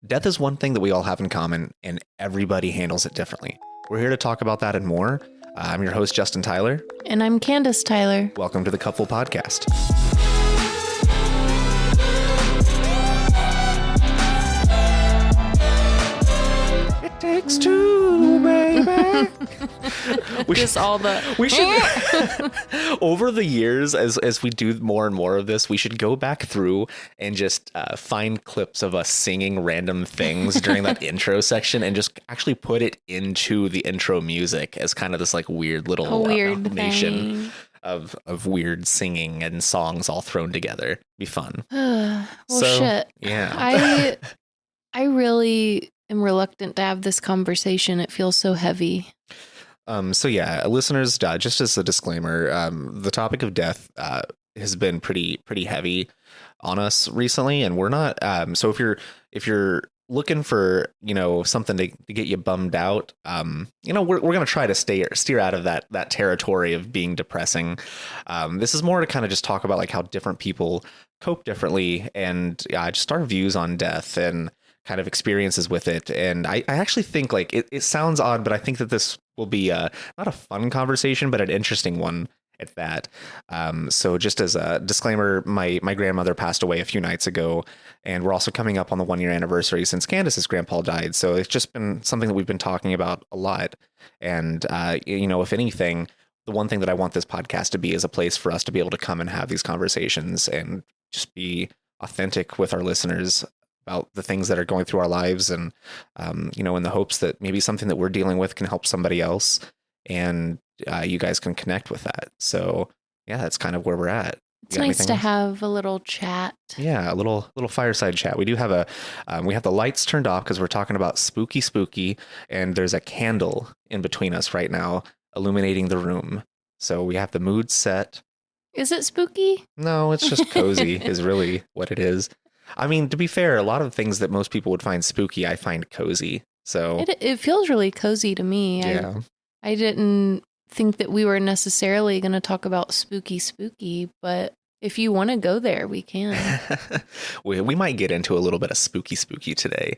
Death is one thing that we all have in common, and everybody handles it differently. We're here to talk about that and more. I'm your host, Justin Tyler. And I'm Kandace Tyler. Welcome to the Cupful Podcast. It takes two, baby. Just all the... We should, over the years, as we do more and more of this, we should go back through and just find clips of us singing random things during that intro section and just actually put it into the intro music as kind of this like weird little combination of weird singing and songs all thrown together. Be fun. Shit. Yeah. I really am reluctant to have this conversation. It feels so heavy. So yeah, listeners, just as a disclaimer, the topic of death has been pretty heavy on us recently, and we're not. So if you're looking for something to get you bummed out, we're gonna try to steer out of that territory of being depressing. This is more to kind of just talk about like how different people cope differently, and just our views on death and kind of experiences with it. And I actually think like it sounds odd, but I think that this will be not a fun conversation, but an interesting one at that. So just as a disclaimer, my grandmother passed away a few nights ago, and we're also coming up on the 1-year anniversary since Candace's grandpa died. So it's just been something that we've been talking about a lot. And, if anything, the one thing that I want this podcast to be is a place for us to be able to come and have these conversations and just be authentic with our listeners about the things that are going through our lives, and in the hopes that maybe something that we're dealing with can help somebody else, and you guys can connect with that. So yeah, that's kind of where we're at. It's nice to have a little chat. Yeah, a little fireside chat. We do have we have the lights turned off because we're talking about spooky, and there's a candle in between us right now illuminating the room. So we have the mood set. Is it spooky? No, it's just cozy is really what it is. I mean, to be fair, a lot of things that most people would find spooky, I find cozy. So it feels really cozy to me. Yeah. I didn't think that we were necessarily going to talk about spooky, but if you want to go there, we can. we might get into a little bit of spooky today.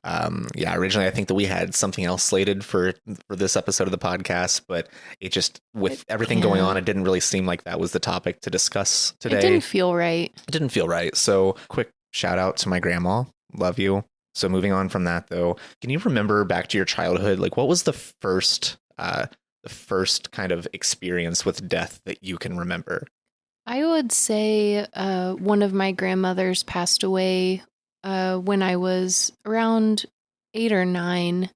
Originally I think that we had something else slated for this episode of the podcast, but it just, with everything going on, it didn't really seem like that was the topic to discuss today. It didn't feel right. So kind shout out to my grandma. Love you. So moving on from that, though, can you remember back to your childhood? Like, what was the first kind of experience with death that you can remember? I would say one of my grandmothers passed away when I was around 8 or 9.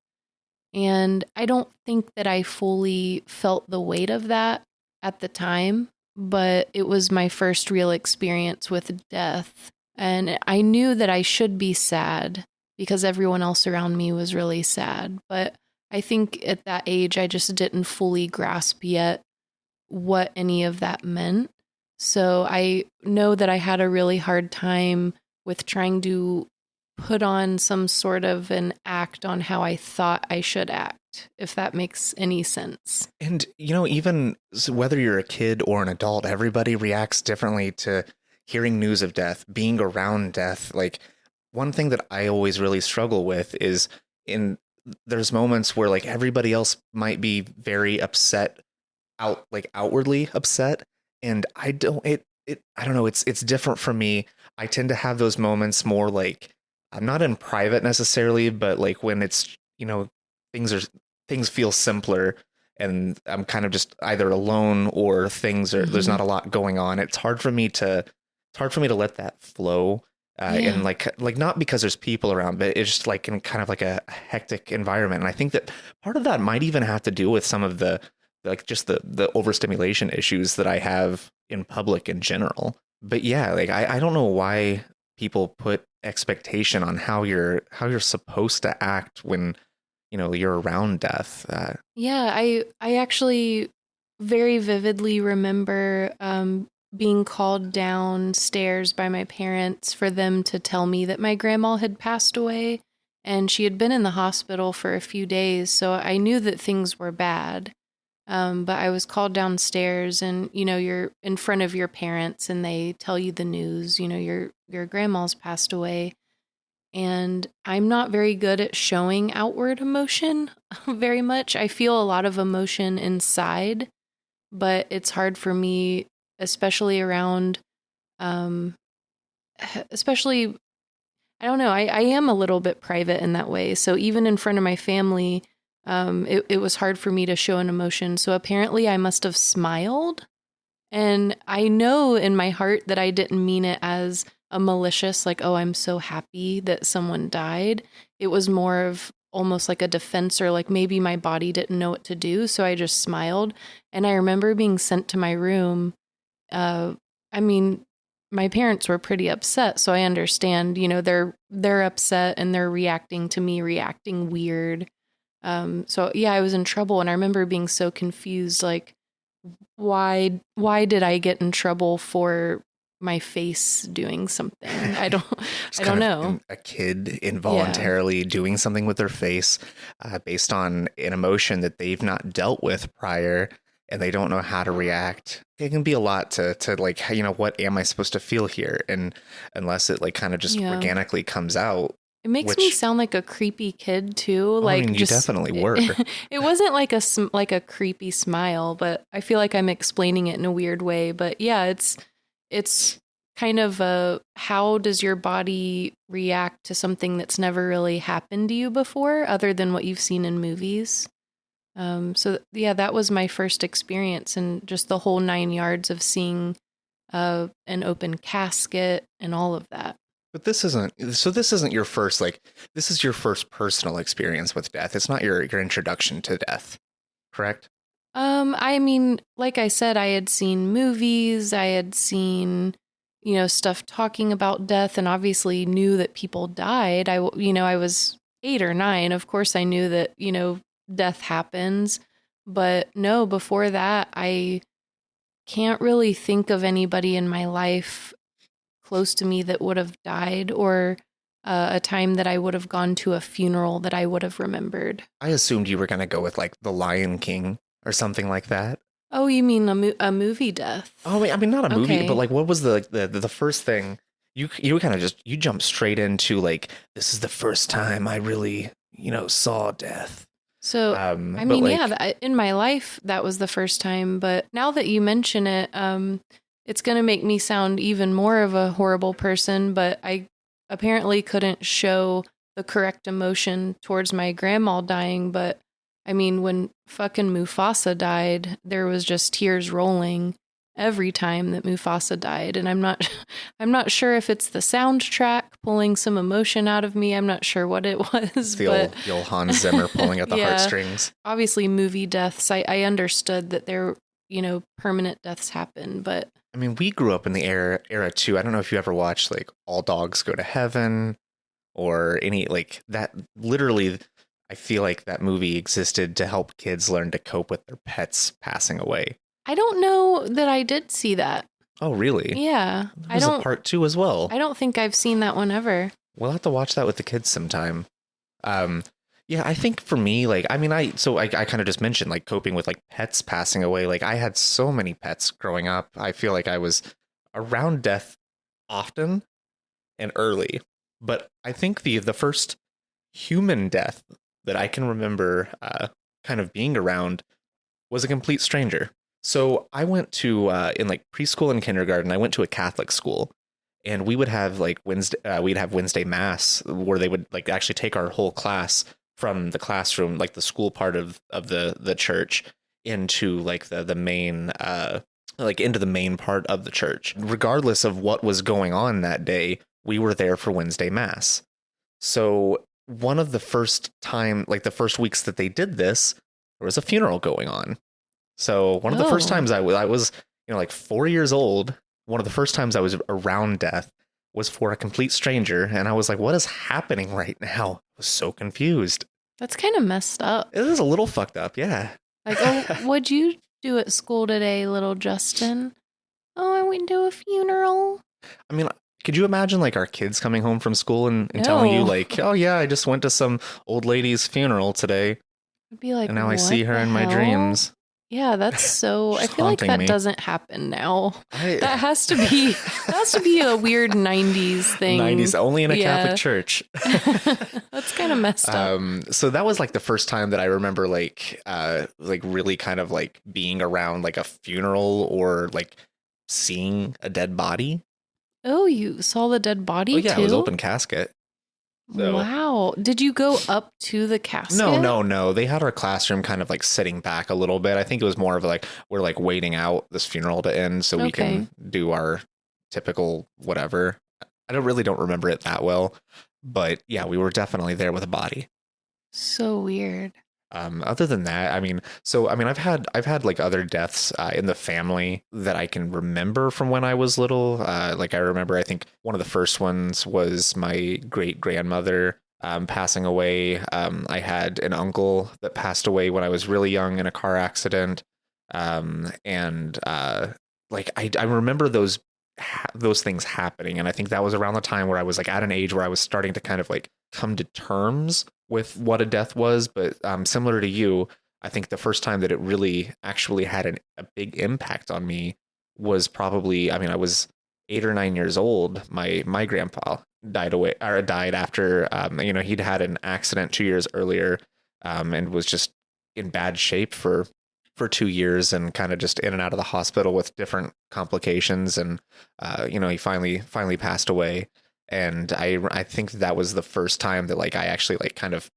And I don't think that I fully felt the weight of that at the time, but it was my first real experience with death. And I knew that I should be sad because everyone else around me was really sad. But I think at that age, I just didn't fully grasp yet what any of that meant. So I know that I had a really hard time with trying to put on some sort of an act on how I thought I should act, if that makes any sense. And, even whether you're a kid or an adult, everybody reacts differently to hearing news of death, being around death. Like, one thing that I always really struggle with is there's moments where like everybody else might be very upset, outwardly upset. And I don't know. It's different for me. I tend to have those moments more like, I'm not in private necessarily, but like when it's, things feel simpler and I'm kind of just either alone or there's not a lot going on. It's hard for me to let that flow. And like not because there's people around, but it's just like in kind of like a hectic environment. And I think that part of that might even have to do with some of the overstimulation issues that I have in public in general. But yeah, like I don't know why people put expectation on how you're supposed to act when you're around death. I actually very vividly remember being called downstairs by my parents for them to tell me that my grandma had passed away, and she had been in the hospital for a few days, so I knew that things were bad. But I was called downstairs, and you're in front of your parents and they tell you the news, your grandma's passed away. And I'm not very good at showing outward emotion very much. I feel a lot of emotion inside, but it's hard for me, especially around, um, especially, I don't know, I am a little bit private in that way. So even in front of my family, it was hard for me to show an emotion. So apparently I must have smiled. And I know in my heart that I didn't mean it as a malicious, like, oh, I'm so happy that someone died. It was more of almost like a defense, or like maybe my body didn't know what to do. So I just smiled. And I remember being sent to my room. Uh, I mean, my parents were pretty upset. So I understand, they're upset and they're reacting to me reacting weird. So yeah, I was in trouble. And I remember being so confused, like, why did I get in trouble for my face doing something? I don't know. A kid involuntarily doing something with their face based on an emotion that they've not dealt with prior, and they don't know how to react. It can be a lot to like, what am I supposed to feel here? And unless it like kind of just organically comes out. It makes me sound like a creepy kid too. I mean, you definitely were. It wasn't like a creepy smile, but I feel like I'm explaining it in a weird way. But yeah, it's kind of how does your body react to something that's never really happened to you before, other than what you've seen in movies? So yeah, that was my first experience, and just the whole 9 yards of seeing an open casket and all of that. But this isn't your first, like, this is your first personal experience with death. It's not your introduction to death, correct? I mean, like I said, I had seen movies, I had seen, stuff talking about death, and obviously knew that people died. I was 8 or 9. Of course, I knew that, death happens. But no, before that, I can't really think of anybody in my life close to me that would have died, or a time that I would have gone to a funeral that I would have remembered. I assumed you were going to go with like The Lion King or something like that. Oh, you mean a movie death? Oh, I mean, not a movie, but like, what was the first thing you kind of you jumped straight into, like, this is the first time I really, saw death. So, I mean, like, in my life, that was the first time. But now that you mention it, it's going to make me sound even more of a horrible person, but I apparently couldn't show the correct emotion towards my grandma dying. But I mean, when fucking Mufasa died, there was just tears rolling every time that Mufasa died. And I'm not sure if it's the soundtrack pulling some emotion out of me. I'm not sure what it was. The old Hans Zimmer pulling at the heartstrings. Obviously, movie deaths, I understood that there, permanent deaths happen, but I mean, we grew up in the era too. I don't know if you ever watched like All Dogs Go to Heaven or any like that. Literally, I feel like that movie existed to help kids learn to cope with their pets passing away. I don't know that I did see that. Oh, really? Yeah. There's a part 2 as well. I don't think I've seen that one ever. We'll have to watch that with the kids sometime. Yeah, I think for me, like, I mean, I kind of just mentioned like coping with like pets passing away. Like, I had so many pets growing up. I feel like I was around death often and early. But I think the first human death that I can remember kind of being around was a complete stranger. So I went to in like preschool and kindergarten, I went to a Catholic school, and we would have like Wednesday mass where they would like actually take our whole class from the classroom, like the school part of the church, into like the main like into the main part of the church. Regardless of what was going on that day, we were there for Wednesday mass. So one of the first weeks that they did this, there was a funeral going on. So one of the first times I was, like 4 years old, one of the first times I was around death was for a complete stranger. And I was like, what is happening right now? I was so confused. That's kind of messed up. It is a little fucked up. Yeah. Like, oh, what'd you do at school today, little Justin? Oh, I went to a funeral. I mean, could you imagine like our kids coming home from school and telling you like, oh yeah, I just went to some old lady's funeral today. I'd be like, and now I see her in my dreams. Yeah, that's so. I Just feel like haunting that me. doesn't happen now. I, That has to be a weird 90s thing. 90s only in a Catholic Yeah. church. That's kind of messed up. So that was like the first time that I remember like really kind of like being around like a funeral or like seeing a dead body. Oh, you saw the dead Oh body yeah, it was too? open casket. So Wow. Did you go up to the no, casket? no, no. They had our classroom kind of like sitting back a little bit. I think it was more of like we're like waiting out this funeral to end so we Okay. can do our typical whatever. I don't remember it that well, but yeah, we were definitely there with a body. So weird. Other than that, I mean, I've had like other deaths in the family that I can remember from when I was little. Like I remember, I think one of the first ones was my great grandmother passing away. I had an uncle that passed away when I was really young in a car accident. And like I remember those things happening, and I think that was around the time where I was like at an age where I was starting to kind of like come to terms with what a death was. But similar to you, I think the first time that it really actually had a big impact on me was probably, I mean, I was 8 or 9 years old. My grandpa died after he'd had an accident 2 years earlier, and was just in bad shape for 2 years and kind of just in and out of the hospital with different complications. And he finally passed away. And I think that was the first time that like I actually like kind of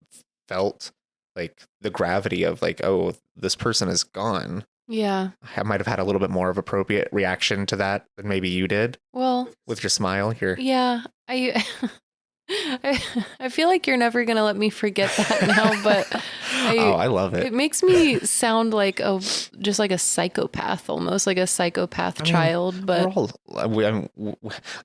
felt like the gravity of like, oh, this person is gone. Yeah. I might have had a little bit more of appropriate reaction to that than maybe you did Well, with your smile here. yeah. I I, I feel like you're never gonna let me forget that now, but Oh, I I love it. it makes me sound like just like a psychopath, almost like a psychopath I mean, child. But I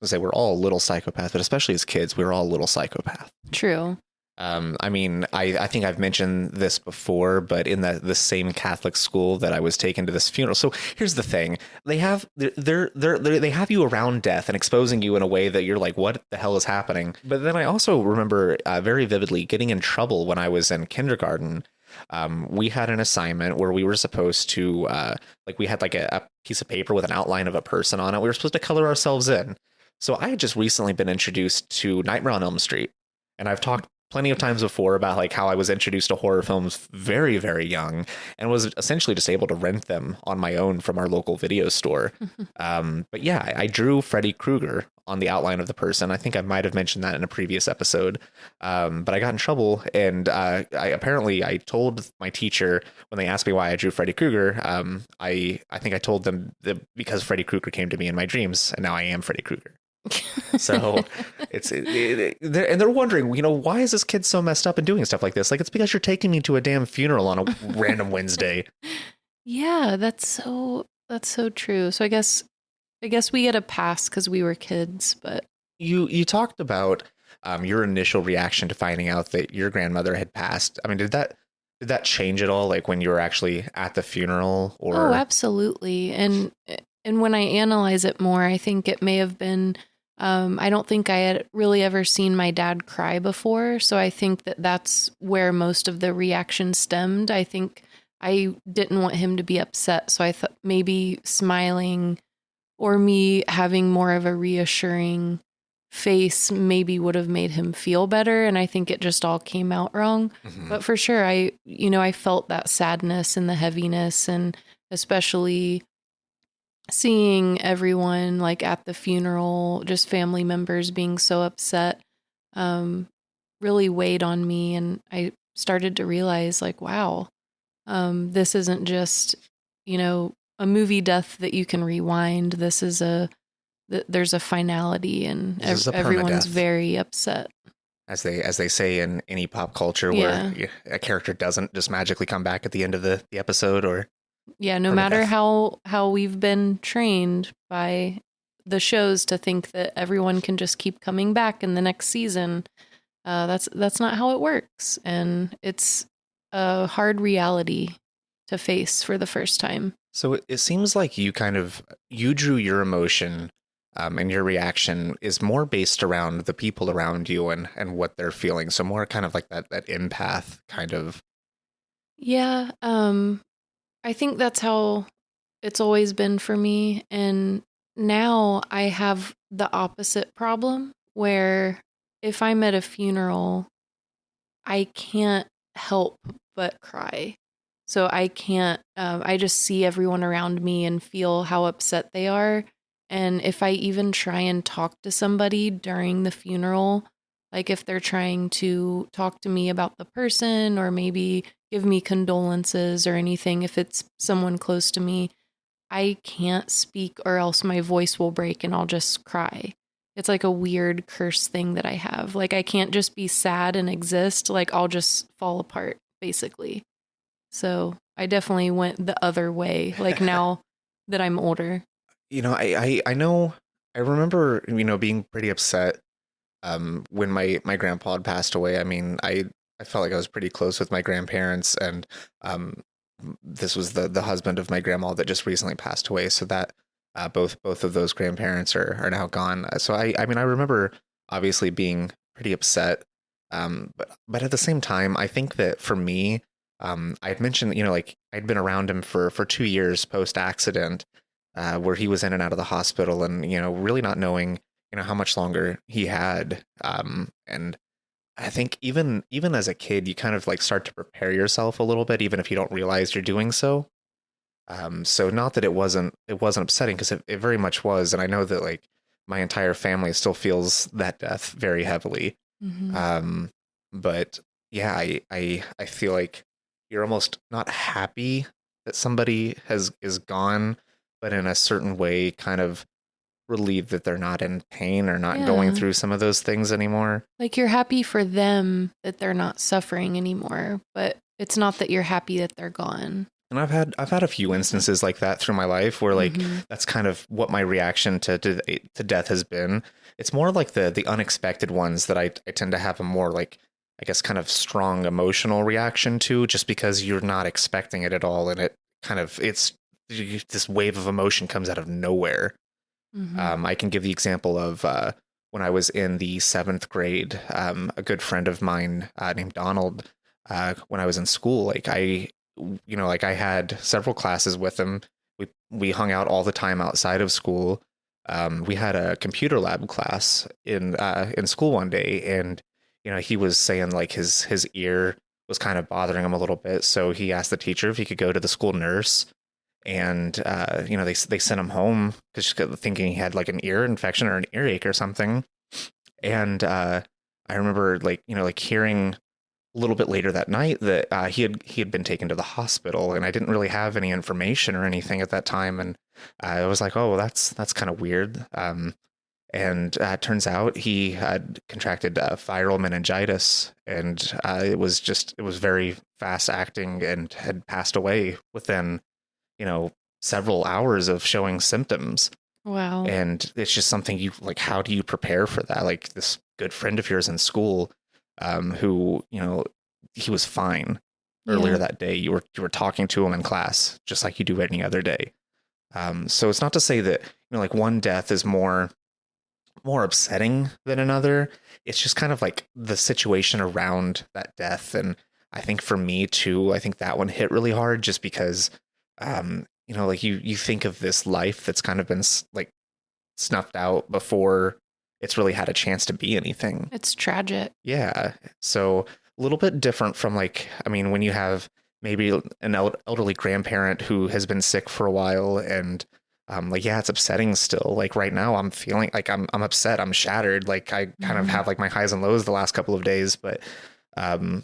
say we're all a little psychopath, but especially as kids, we're all a little psychopath. true. I mean, I think I've mentioned this before, but in the same Catholic school that I was taken to this funeral. So here's the thing: they have you around death and exposing you in a way that you're like, what the hell is happening? But then I also remember very vividly getting in trouble when I was in kindergarten. We had an assignment where we were supposed to like we had like a piece of paper with an outline of a person on it. We were supposed to color ourselves in. So I had just recently been introduced to Nightmare on Elm Street, and I've talked plenty of times before about like how I was introduced to horror films very, very young and was essentially just able to rent them on my own from our local video store. But yeah, I drew Freddy Krueger on the outline of the person. I think I might have mentioned that in a previous episode. But I got in trouble, and I told my teacher when they asked me why I drew Freddy Krueger. I think I told them that because Freddy Krueger came to me in my dreams, and now I am Freddy Krueger. So they're wondering, why is this kid so messed up and doing stuff like this? Like, it's because you're taking me to a damn funeral on a random Wednesday. Yeah, that's so true. So I guess we get a pass because we were kids, but You talked about your initial reaction to finding out that your grandmother had passed. I mean, did that change at all? Like when you were actually at the funeral, oh, or absolutely. And when I analyze it more, I think it may have been. I don't think I had really ever seen my dad cry before, so I think that that's where most of the reaction stemmed. I think I didn't want him to be upset, so I thought maybe smiling or me having more of a reassuring face maybe would have made him feel better, and I think it just all came out wrong. Mhm. But for sure, I felt that sadness and the heaviness, and especially seeing everyone like at the funeral, just family members being so upset, um, really weighed on me. And I started to realize, like, wow, this isn't just, a movie death that you can rewind. This is there's a finality, and This is a everyone's permadeath, very upset. as they say in any pop culture, Yeah. where a character doesn't just magically come back at the end of the episode, or Yeah. No matter permadeath. how we've been trained by the shows to think that everyone can just keep coming back in the next season, that's not how it works, and it's a hard reality to face for the first time. So it seems like you drew your emotion, and your reaction is more based around the people around you and what they're feeling. So more kind of like that empath kind of. Yeah. I think that's how it's always been for me. And now I have the opposite problem where if I'm at a funeral, I can't help but cry. So I can't, I just see everyone around me and feel how upset they are. And if I even try and talk to somebody during the funeral, like if they're trying to talk to me about the person or maybe give me condolences or anything, if it's someone close to me, I can't speak or else my voice will break and I'll just cry. It's like a weird curse thing that I have. Like I can't just be sad and exist. Like I'll just fall apart, basically. So I definitely went the other way, like now that I'm older. I know, I remember, being pretty upset when my grandpa had passed away. I mean, I felt like I was pretty close with my grandparents, and um this was the husband of my grandma that just recently passed away, so that both of those grandparents are now gone. So I mean, I remember obviously being pretty upset, but at the same time, I think that for me, I had mentioned, like I'd been around him for 2 years post accident, where he was in and out of the hospital, and really not knowing how much longer he had. And I think even as a kid, you kind of like start to prepare yourself a little bit, even if you don't realize you're doing so. So not that it wasn't upsetting, because it very much was, and I know that like my entire family still feels that death very heavily. Hmm. Um, but yeah, I feel like you're almost not happy that somebody has is gone, but in a certain way, kind of relieved that they're not in pain or not going Yeah. through some of those things anymore. Like you're happy for them that they're not suffering anymore, but it's not that you're happy that they're gone. And I've had a few instances like that through my life where like Hmm. that's kind of what my reaction to death has been. It's more like the unexpected ones that I tend to have a more like, I guess, kind of strong emotional reaction to, just because you're not expecting it at all, and it kind of it's this wave of emotion comes out of nowhere. Hmm. I can give the example of when I was in the seventh grade. A good friend of mine named Donald. When I was in school, like like I had several classes with him. We hung out all the time outside of school. We had a computer lab class in school one day, and he was saying like his ear was kind of bothering him a little bit, so he asked the teacher if he could go to the school nurse, and they sent him home because thinking he had like an ear infection or an earache or something. And I remember like like hearing a little bit later that night that he had been taken to the hospital, and I didn't really have any information or anything at that time, and I was like, oh, well, that's kind of weird. And it turns out he had contracted viral meningitis, and it was very fast acting, and had passed away within several hours of showing symptoms. Wow. And it's just something you like, how do you prepare for that? Like this good friend of yours in school, who, he was fine earlier Yeah. that day. You were talking to him in class, just like you do any other day. So it's not to say that, like one death is more upsetting than another. It's just kind of like the situation around that death. And I think for me too, I think that one hit really hard, just because, like you think of this life that's kind of been like snuffed out before it's really had a chance to be anything. It's tragic. Yeah. So a little bit different from like, I mean, when you have maybe an elderly grandparent who has been sick for a while, and like, yeah, it's upsetting still. Like right now I'm feeling like I'm upset. I'm shattered. Like I kind of Hmm. have like my highs and lows the last couple of days, but um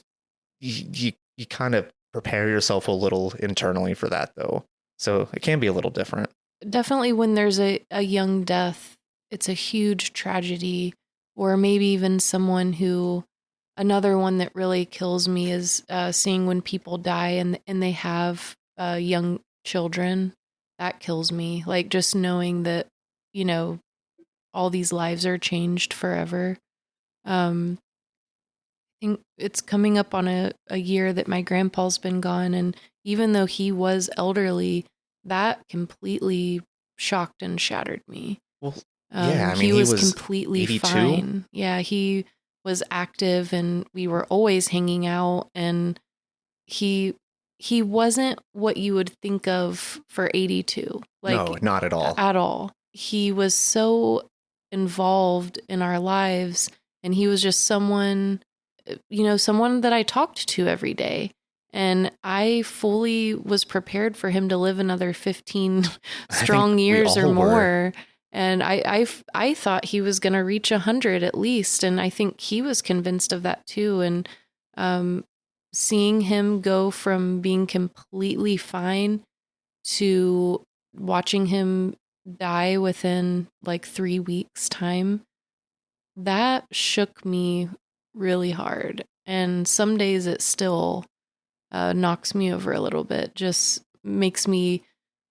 you kind of prepare yourself a little internally for that though. So it can be a little different. Definitely when there's a young death, it's a huge tragedy. Or maybe even someone who, another one that really kills me is seeing when people die and they have young children. That kills me. Like just knowing that, you know, all these lives are changed forever. Um, I think it's coming up on a year that my grandpa's been gone. And even though he was elderly, that completely shocked and shattered me. Well, yeah, I mean, He he was was completely 82. fine. Yeah, he was active and we were always hanging out. And he he wasn't what you would think of for 82. No, Like, not at all. at all. He was so involved in our lives, and he was just someone, someone that I talked to every day. And I fully was prepared for him to live another 15 strong years or more. And I thought he was going to reach 100 at least. And I think he was convinced of that too. And seeing him go from being completely fine to watching him die within like 3 weeks time, that shook me really hard. And some days it still knocks me over a little bit, just makes me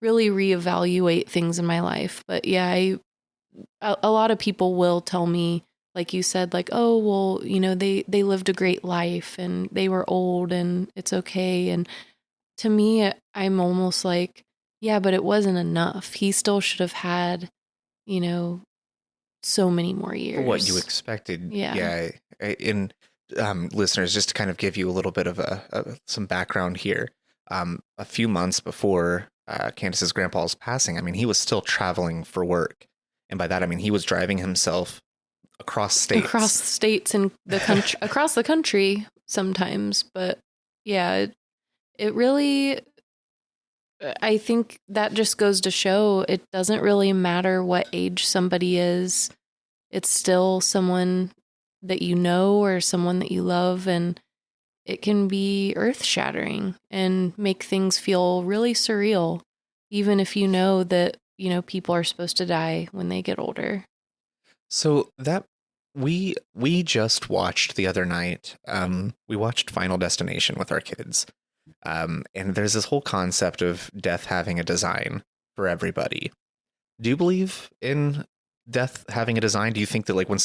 really reevaluate things in my life. But yeah, a lot of people will tell me, like you said, like, oh, well, they lived a great life and they were old and it's okay. And to me, I'm almost like, yeah, but it wasn't enough. He still should have had, you know, so many more years. For what you expected. Yeah. In listeners, just to kind of give you a little bit of some background here. A few months before Candace's grandpa's passing, I mean, he was still traveling for work. And by that, I mean, he was driving himself across states and the country, across the country sometimes. But yeah, it really, I think that just goes to show it doesn't really matter what age somebody is. It's still someone that you know or someone that you love, and it can be earth-shattering and make things feel really surreal, even if you know that, people are supposed to die when they get older. So that we just watched the other night, we watched Final Destination with our kids. And there's this whole concept of death having a design for everybody. Do you believe in death having a design? Do you think that like when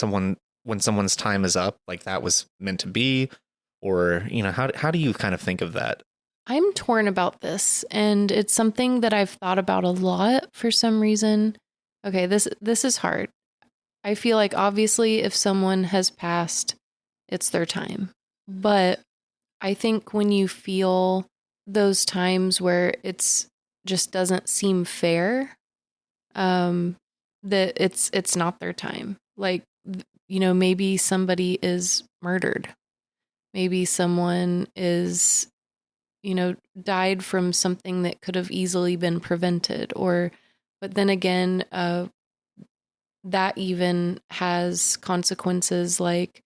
someone's time is up, like that was meant to be? Or, how do you kind of think of that? I'm torn about this, and it's something that I've thought about a lot for some reason. Okay, this is hard. I feel like obviously if someone has passed, it's their time. But I think when you feel those times where it's just doesn't seem fair, that it's not their time. Like, maybe somebody is murdered. Maybe someone is, died from something that could have easily been prevented. But then again, that even has consequences like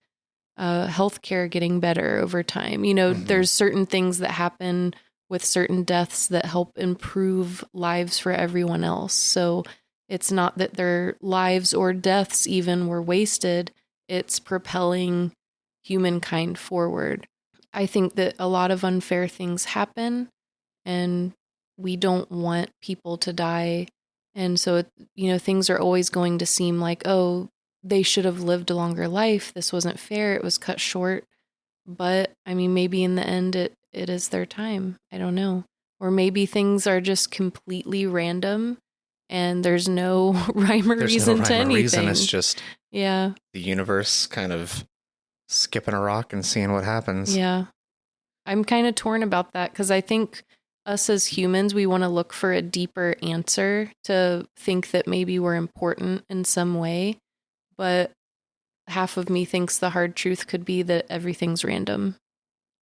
healthcare getting better over time. There's certain things that happen with certain deaths that help improve lives for everyone else. So it's not that their lives or deaths even were wasted. It's propelling humankind forward. I think that a lot of unfair things happen, and we don't want people to die. And so, things are always going to seem like, oh, they should have lived a longer life. This wasn't fair. It was cut short. But I mean, maybe in the end, it is their time. I don't know. Or maybe things are just completely random and there's no rhyme or reason to anything. It's just the universe kind of skipping a rock and seeing what happens. Yeah. I'm kind of torn about that because I think us as humans, we want to look for a deeper answer to think that maybe we're important in some way. But half of me thinks the hard truth could be that everything's random.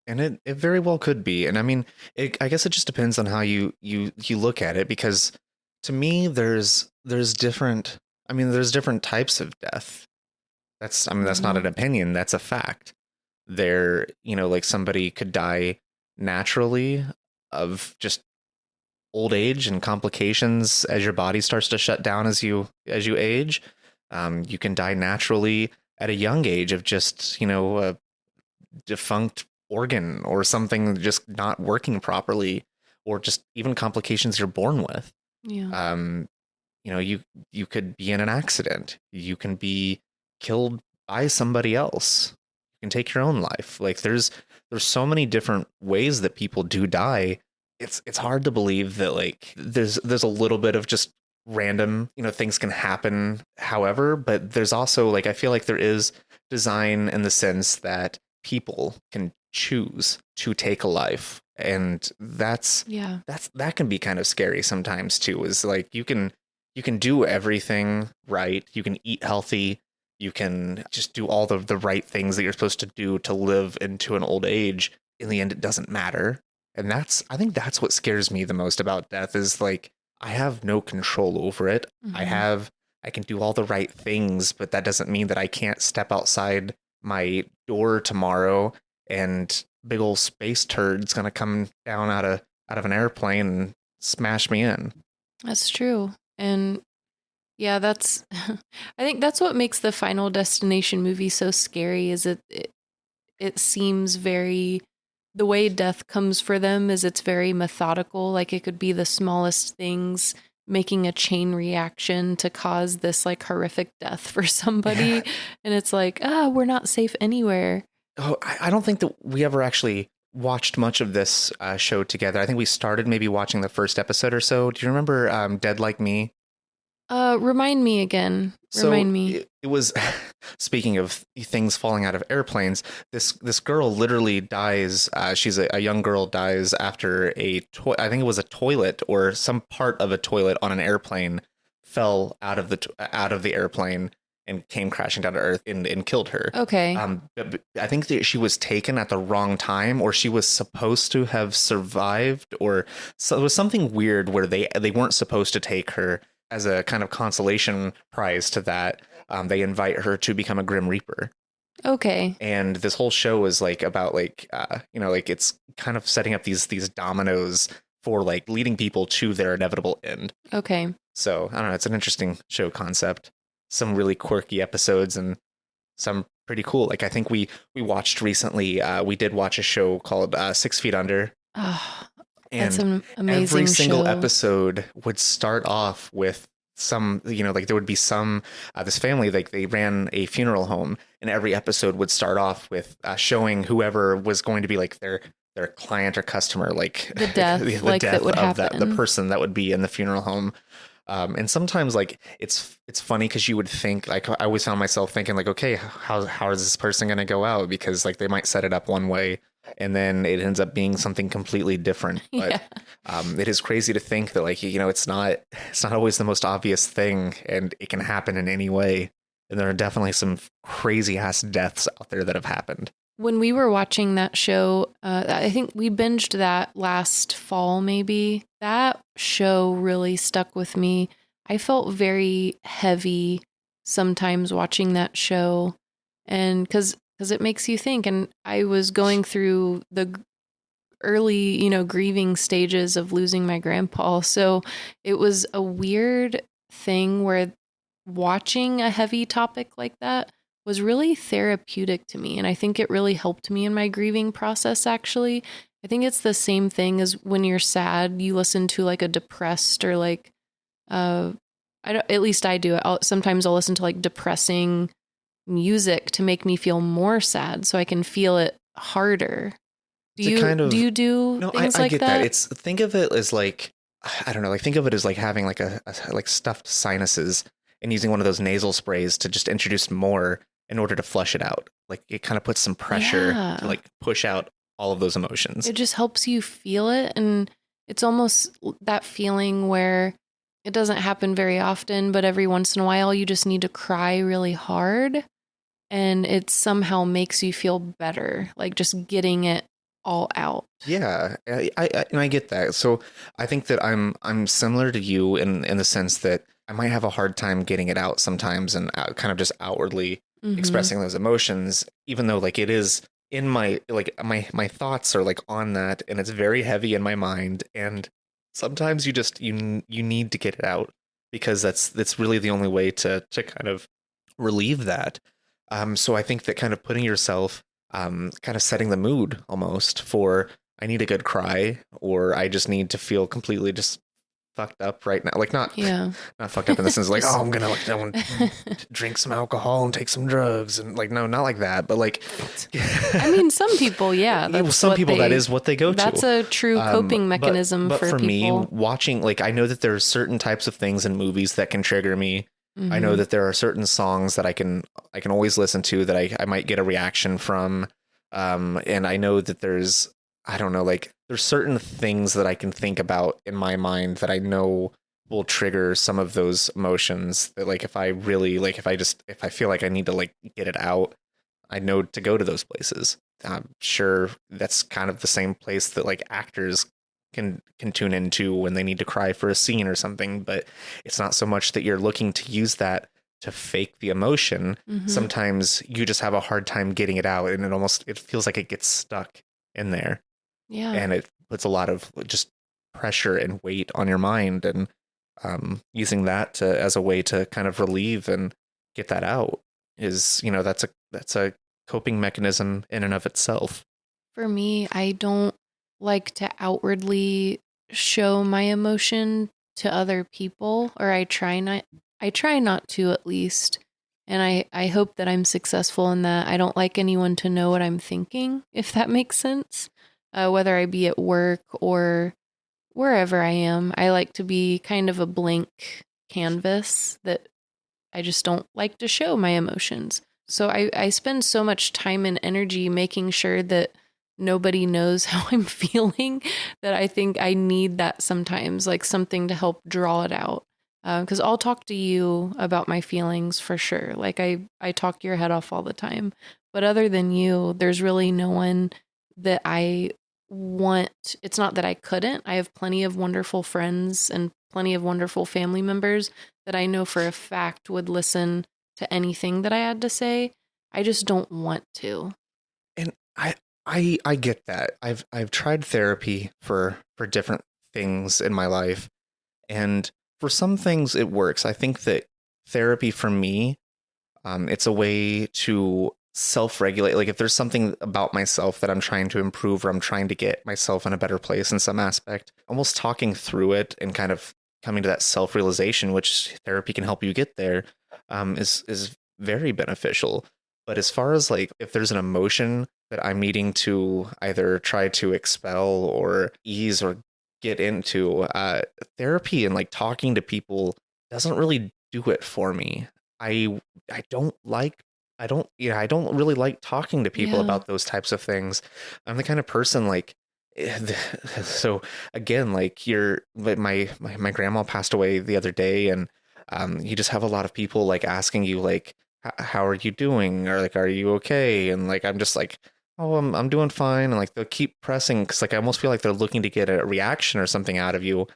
And it very well could be. And I mean, I guess it just depends on how you look at it, because to me, there's different types of death. That's not an opinion. That's a fact. There, like somebody could die naturally of just old age and complications as your body starts to shut down as you age. You can die naturally at a young age of just, a defunct organ or something just not working properly, or just even complications you're born with. Yeah. You could be in an accident. You can be killed by somebody else. You can take your own life. Like there's so many different ways that people do die. It's hard to believe that like there's a little bit of just random, things can happen. However, but there's also like, I feel like there is design in the sense that people can choose to take a life And that can be kind of scary sometimes too, is like you can do everything right. You can eat healthy. You can just do all the right things that you're supposed to do to live into an old age. In the end, it doesn't matter. And I think that's what scares me the most about death, is like, I have no control over it. I can do all the right things, but that doesn't mean that I can't step outside my door tomorrow and big old space turd's gonna come down out of an airplane and smash me in. That's true. And yeah, that's I think that's what makes the Final Destination movie so scary, is it seems very, the way death comes for them is it's very methodical. Like it could be the smallest things making a chain reaction to cause this like horrific death for somebody. Yeah. And it's like, we're not safe anywhere. Oh, I don't think that we ever actually watched much of this show together. I think we started maybe watching the first episode or so. Do you remember Dead Like Me? Remind me again. Remind me. It was, speaking of things falling out of airplanes, this girl literally dies. She's a young girl, dies after I think it was a toilet or some part of a toilet on an airplane fell out of the airplane and came crashing down to earth and killed her. Okay. But I think that she was taken at the wrong time, or she was supposed to have survived, or so it was something weird where they weren't supposed to take her. As a kind of consolation prize to that, they invite her to become a Grim Reaper. Okay. And this whole show is like about like like it's kind of setting up these dominoes for like leading people to their inevitable end. Okay. So I don't know, it's an interesting show concept. Some really quirky episodes and some pretty cool. Like I think we watched recently. We did watch a show called 6 Feet Under. Oh, and that's an amazing every single show. episode would start off with some, like there would be some, this family, like they ran a funeral home, and every episode would start off with showing whoever was going to be like their client or customer, like the death, the like death that would of happen. the person that would be in the funeral home. And sometimes like it's funny because you would think, like I always found myself thinking like, okay, how is this person going to go out? Because like they might set it up one way and then it ends up being something completely different. But it is crazy to think that like, it's not always the most obvious thing, and it can happen in any way. And there are definitely some crazy ass deaths out there that have happened. When we were watching that show, I think we binged that last fall, maybe. That show really stuck with me. I felt very heavy sometimes watching that show, and because it makes you think. And I was going through the early, grieving stages of losing my grandpa. So it was a weird thing where watching a heavy topic like that was really therapeutic to me. And I think it really helped me in my grieving process, actually. I think it's the same thing as when you're sad, you listen to like a depressed or like, at least I do it. Sometimes I'll listen to like depressing music to make me feel more sad so I can feel it harder. Do you do no, things I like get that? Think of it as like, I don't know, like think of it as like having like a like stuffed sinuses and using one of those nasal sprays to just introduce more in order to flush it out. Like it kind of puts some pressure to like push out all of those emotions. It just helps you feel it. And it's almost that feeling where it doesn't happen very often, but every once in a while you just need to cry really hard. And it somehow makes you feel better, like just getting it all out. Yeah, I get that. So I think that I'm similar to you in the sense that I might have a hard time getting it out sometimes and kind of just outwardly expressing those emotions, even though like it is in my my thoughts are like on that, and it's very heavy in my mind, and sometimes you need to get it out because that's really the only way to kind of relieve that. So I think that kind of putting yourself kind of setting the mood almost for, I need a good cry, or I just need to feel completely just fucked up right now. Like not fucked up in the sense like, oh, I'm gonna drink some alcohol and take some drugs and like, no, not like that. But like, I mean, some people, some people that is what they go to. That's a true coping mechanism but for people. Me, watching, like, I know that there are certain types of things in movies that can trigger me. I know that there are certain songs that I can always listen to that I might get a reaction from. And I know that there's I don't know, like there's certain things that I can think about in my mind that I know will trigger some of those emotions that like if I really like if I feel like I need to like get it out, I know to go to those places. I'm sure that's kind of the same place that like actors can tune into when they need to cry for a scene or something, but it's not so much that you're looking to use that to fake the emotion. Mm-hmm. Sometimes you just have a hard time getting it out and it feels like it gets stuck in there Yeah. and it puts a lot of just pressure and weight on your mind and using that to as a way to kind of relieve and get that out is that's a coping mechanism in and of itself. For me, I don't like to outwardly show my emotion to other people, or I try not to at least. And I hope that I'm successful in that. I don't like anyone to know what I'm thinking, if that makes sense. Whether I be at work or wherever I am, I like to be kind of a blank canvas that I just don't like to show my emotions. So I spend so much time and energy making sure that nobody knows how I'm feeling that I think I need that sometimes, like something to help draw it out. Because I'll talk to you about my feelings for sure. Like I talk your head off all the time. But other than you, there's really no one that I want. It's not that I couldn't. I have plenty of wonderful friends and plenty of wonderful family members that I know for a fact would listen to anything that I had to say. I just don't want to. And I get that. I've tried therapy for different things in my life, and for some things it works. I think that therapy for me, it's a way to self-regulate. Like if there's something about myself that I'm trying to improve or I'm trying to get myself in a better place in some aspect, almost talking through it and kind of coming to that self-realization, which therapy can help you get there, is very beneficial. But as far as like if there's an emotion that I'm needing to either try to expel or ease or get into, therapy and like talking to people doesn't really do it for me. I I don't like I don't really like talking to people Yeah. about those types of things. I'm the kind of person like so again like my grandma passed away the other day and you just have a lot of people like asking you like how are you doing or like are you okay and like I'm just like oh I'm doing fine and like they'll keep pressing cuz like I almost feel like they're looking to get a reaction or something out of you.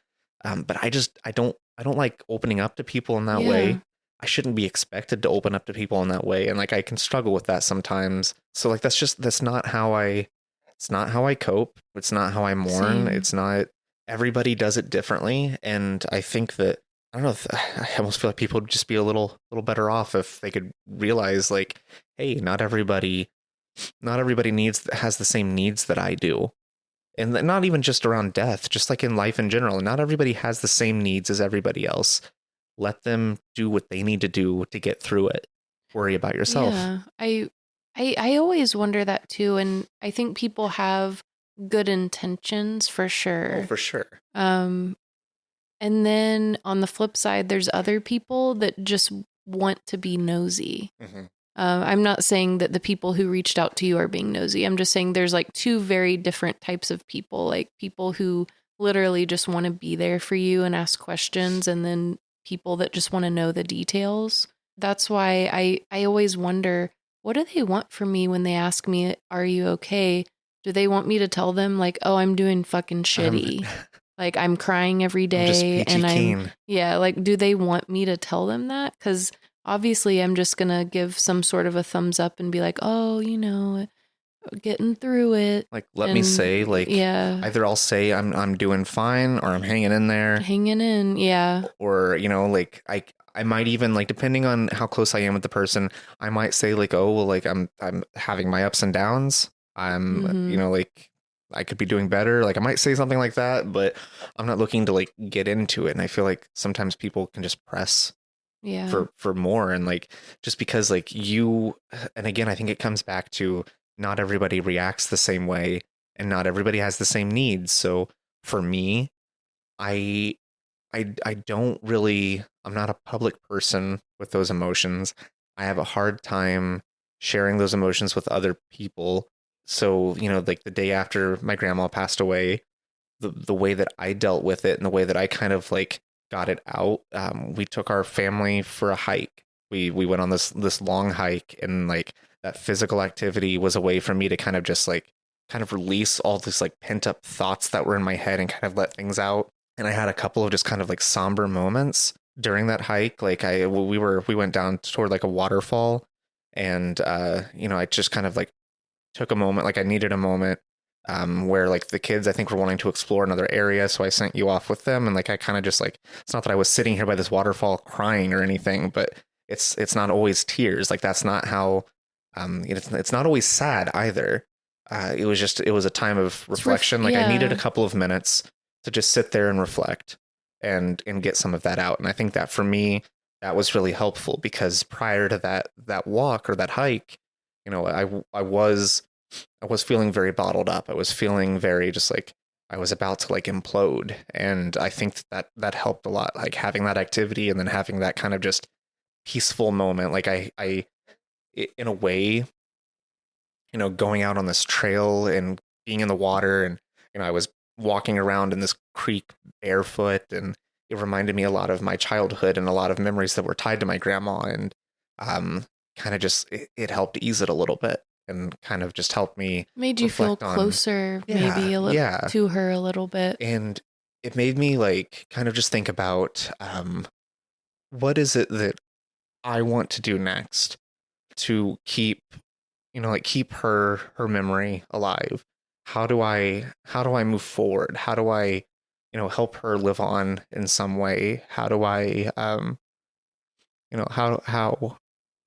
But I don't like opening up to people in that Yeah. way. I shouldn't be expected to open up to people in that way. And like I can struggle with that sometimes. So like that's not how I it's not how I cope. It's not how I mourn. Same. It's not everybody does it differently. And I think that I don't know if I almost feel like people would just be a little better off if they could realize like, hey, not everybody needs has the same needs that I do. And not even just around death, just like in life in general. Not everybody has the same needs as everybody else. Let them do what they need to do to get through it. Worry about yourself. Yeah. I always wonder that too, and I think people have good intentions for Oh, sure. for sure. Um and then on the flip side there's other people that just want to be nosy. Hmm. I'm not saying that the people who reached out to you are being nosy. I'm just saying there's like two very different types of people, like people who literally just want to be there for you and ask questions, and then people that just want to know the details. That's why I always wonder, what do they want from me when they ask me, are you okay? Do they want me to tell them like, oh, I'm doing fucking I'm shitty? Like I'm crying every I'm just day peachy and keen. yeah, like do they want me to tell them that? Because obviously, I'm just going to give some sort of a thumbs up and be like, oh, getting through it. Like let me And say like yeah, either I'll say I'm doing fine or I'm hanging in there hanging in. Yeah. or like I might even like depending on how close I am with the person, I might say like oh well like I'm having my ups and downs. I'm Mm-hmm. like I could be doing better. Like I might say something like that, but I'm not looking to like get into it. And I feel like sometimes people can just press Yeah. for more and like just because like you and again I think it comes back to not everybody reacts the same way and not everybody has the same needs. So for me, I I don't really I'm not a public person with those emotions. I have a hard time sharing those emotions with other people. so, like the day after my grandma passed away, the way that I dealt with it and the way that I kind of like got it out, we took our family for a hike. We went on this long hike, and like that physical activity was a way for me to kind of just like kind of release all this like pent up thoughts that were in my head and kind of let things out. And I had a couple of just kind of like somber moments during that hike. Like we went down toward like a waterfall, and I just kind of like took a moment, like I needed a moment, where like the kids I think were wanting to explore another area, so I sent you off with them, and like I kind of just like, it's not that I was sitting here by this waterfall crying or anything, but it's not always tears. Like that's not how, it's not always sad either. It was a time of reflection. Like I needed a couple of minutes to just sit there and reflect and get some of that out. And I think that for me, that was really helpful, because prior to that walk or that hike, I was feeling very bottled up. I was feeling very just like I was about to like implode. And I think that helped a lot, like having that activity and then having that kind of just peaceful moment. Like in a way, going out on this trail and being in the water, and, I was walking around in this creek barefoot, and it reminded me a lot of my childhood and a lot of memories that were tied to my grandma. And kind of just, it helped ease it a little bit, and kind of just helped me made you feel closer, maybe a little to her a little bit. And it made me like kind of just think about, what is it that I want to do next to keep, keep her memory alive. How do I move forward? How do I, help her live on in some way? How do I,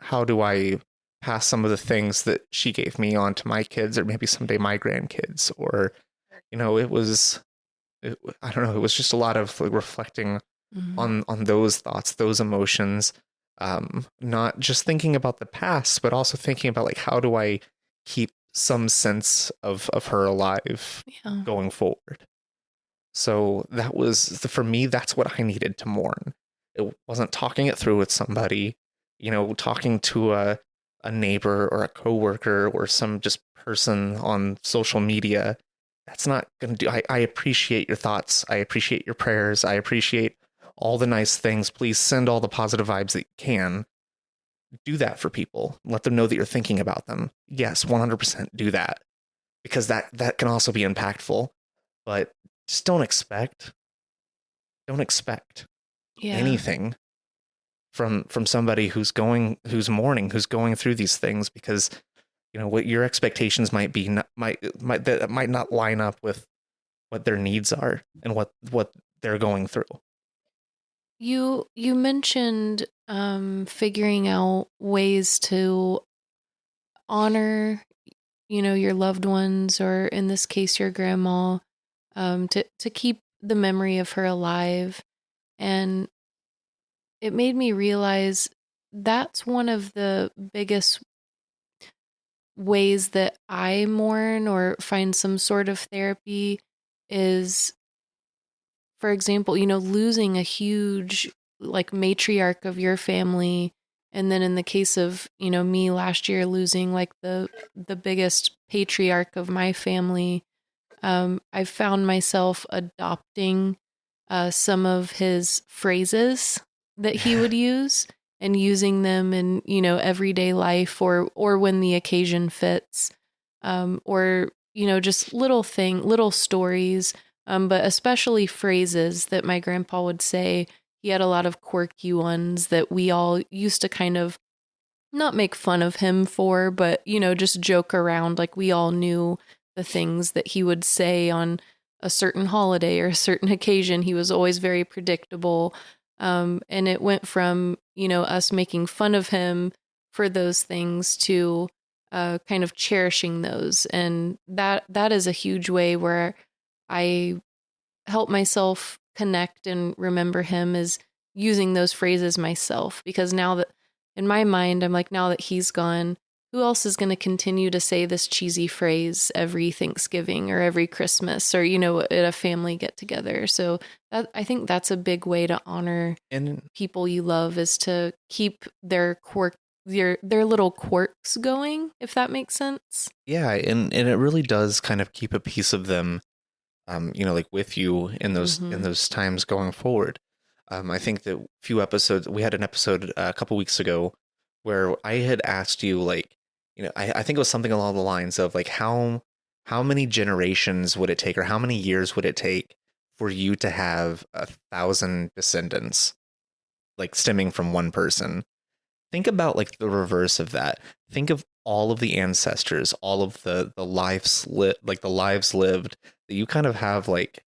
how do I pass some of the things that she gave me on to my kids, or maybe someday my grandkids? Or, I don't know, it was just a lot of like reflecting on those thoughts, those emotions, not just thinking about the past, but also thinking about like, how do I keep some sense of her alive going forward? So that was, for me, that's what I needed to mourn. It wasn't talking it through with somebody, talking to a neighbor or a coworker or some just person on social media. That's not going to do. I appreciate your thoughts. I appreciate your prayers. I appreciate all the nice things. Please send all the positive vibes that you can. Do that for people. Let them know that you're thinking about them. Yes, 100% do that, because that can also be impactful. But just don't expect anything from somebody who's mourning, who's going through these things, because what your expectations might be might not line up with what their needs are and what they're going through. You mentioned figuring out ways to honor, your loved ones, or in this case, your grandma, to keep the memory of her alive. And it made me realize that's one of the biggest ways that I mourn or find some sort of therapy is, for example, losing a huge like matriarch of your family. And then in the case of, me last year losing like the biggest patriarch of my family, I found myself adopting some of his phrases that he would use and using them in, everyday life or when the occasion fits, or, just little stories, but especially phrases that my grandpa would say. He had a lot of quirky ones that we all used to kind of not make fun of him for, but, just joke around. Like we all knew the things that he would say on a certain holiday or a certain occasion. He was always very predictable. And it went from, us making fun of him for those things to kind of cherishing those. And that is a huge way where I help myself connect and remember him, is using those phrases myself. Because now that in my mind, I'm like, now that he's gone, who else is going to continue to say this cheesy phrase every Thanksgiving or every Christmas or, at a family get together? So I think that's a big way to honor people you love, is to keep their their little quirks going, if that makes sense. Yeah, and it really does kind of keep a piece of them, like with you in Mm-hmm. those times going forward. I think that few episodes we had an episode a couple weeks ago where I had asked you like, I think it was something along the lines of like how many generations would it take or how many years would it take for you to have 1,000 descendants like stemming from one person? Think about like the reverse of that. Think of all of the ancestors, all of the lives like the lives lived that you kind of have like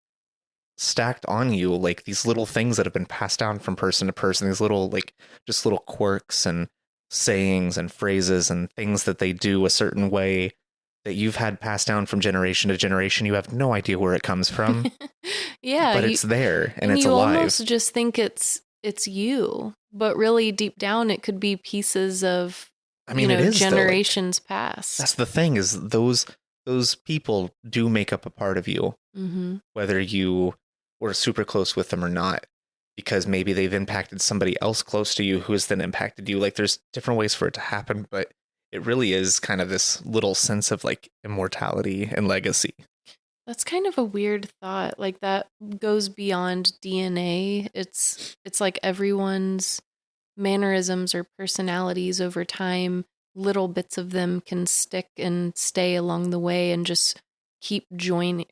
stacked on you, like these little things that have been passed down from person to person, these little like just little quirks and sayings and phrases and things that they do a certain way that you've had passed down from generation to generation. You have no idea where it comes from, Yeah, but it's there and and it's you alive. almost just think it's you, but really deep down it could be pieces of, I mean, it is though. Like generations that's past. the thing is those people do make up a part of you, Mm-hmm. whether you were super close with them or not, because maybe they've impacted somebody else close to you who has then impacted you. Like there's different ways for it to happen, but it really is kind of this little sense of like immortality and legacy. That's kind of a weird thought. Like that goes beyond DNA. It's like everyone's mannerisms or personalities over time, little bits of them can stick and stay along the way and just keep joining,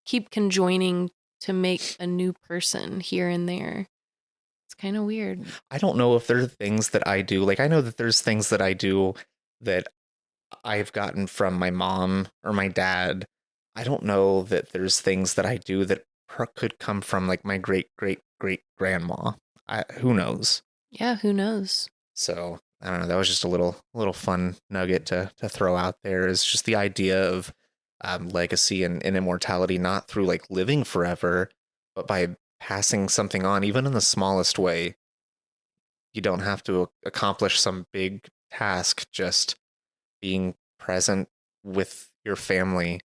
keep conjoining to make a new person here and there. It's kind of weird. I don't know if there are things that I do. Like I know that there's things that I do that I've gotten from my mom or my dad. I don't know that there's things that I do that could come from like my great great great grandma. Who knows? Yeah, who knows? So I don't know. That was just a little fun nugget to throw out there. Is just the idea of legacy and immortality, not through like living forever, but by passing something on, even in the smallest way. You don't have to accomplish some big task. Just being present with your family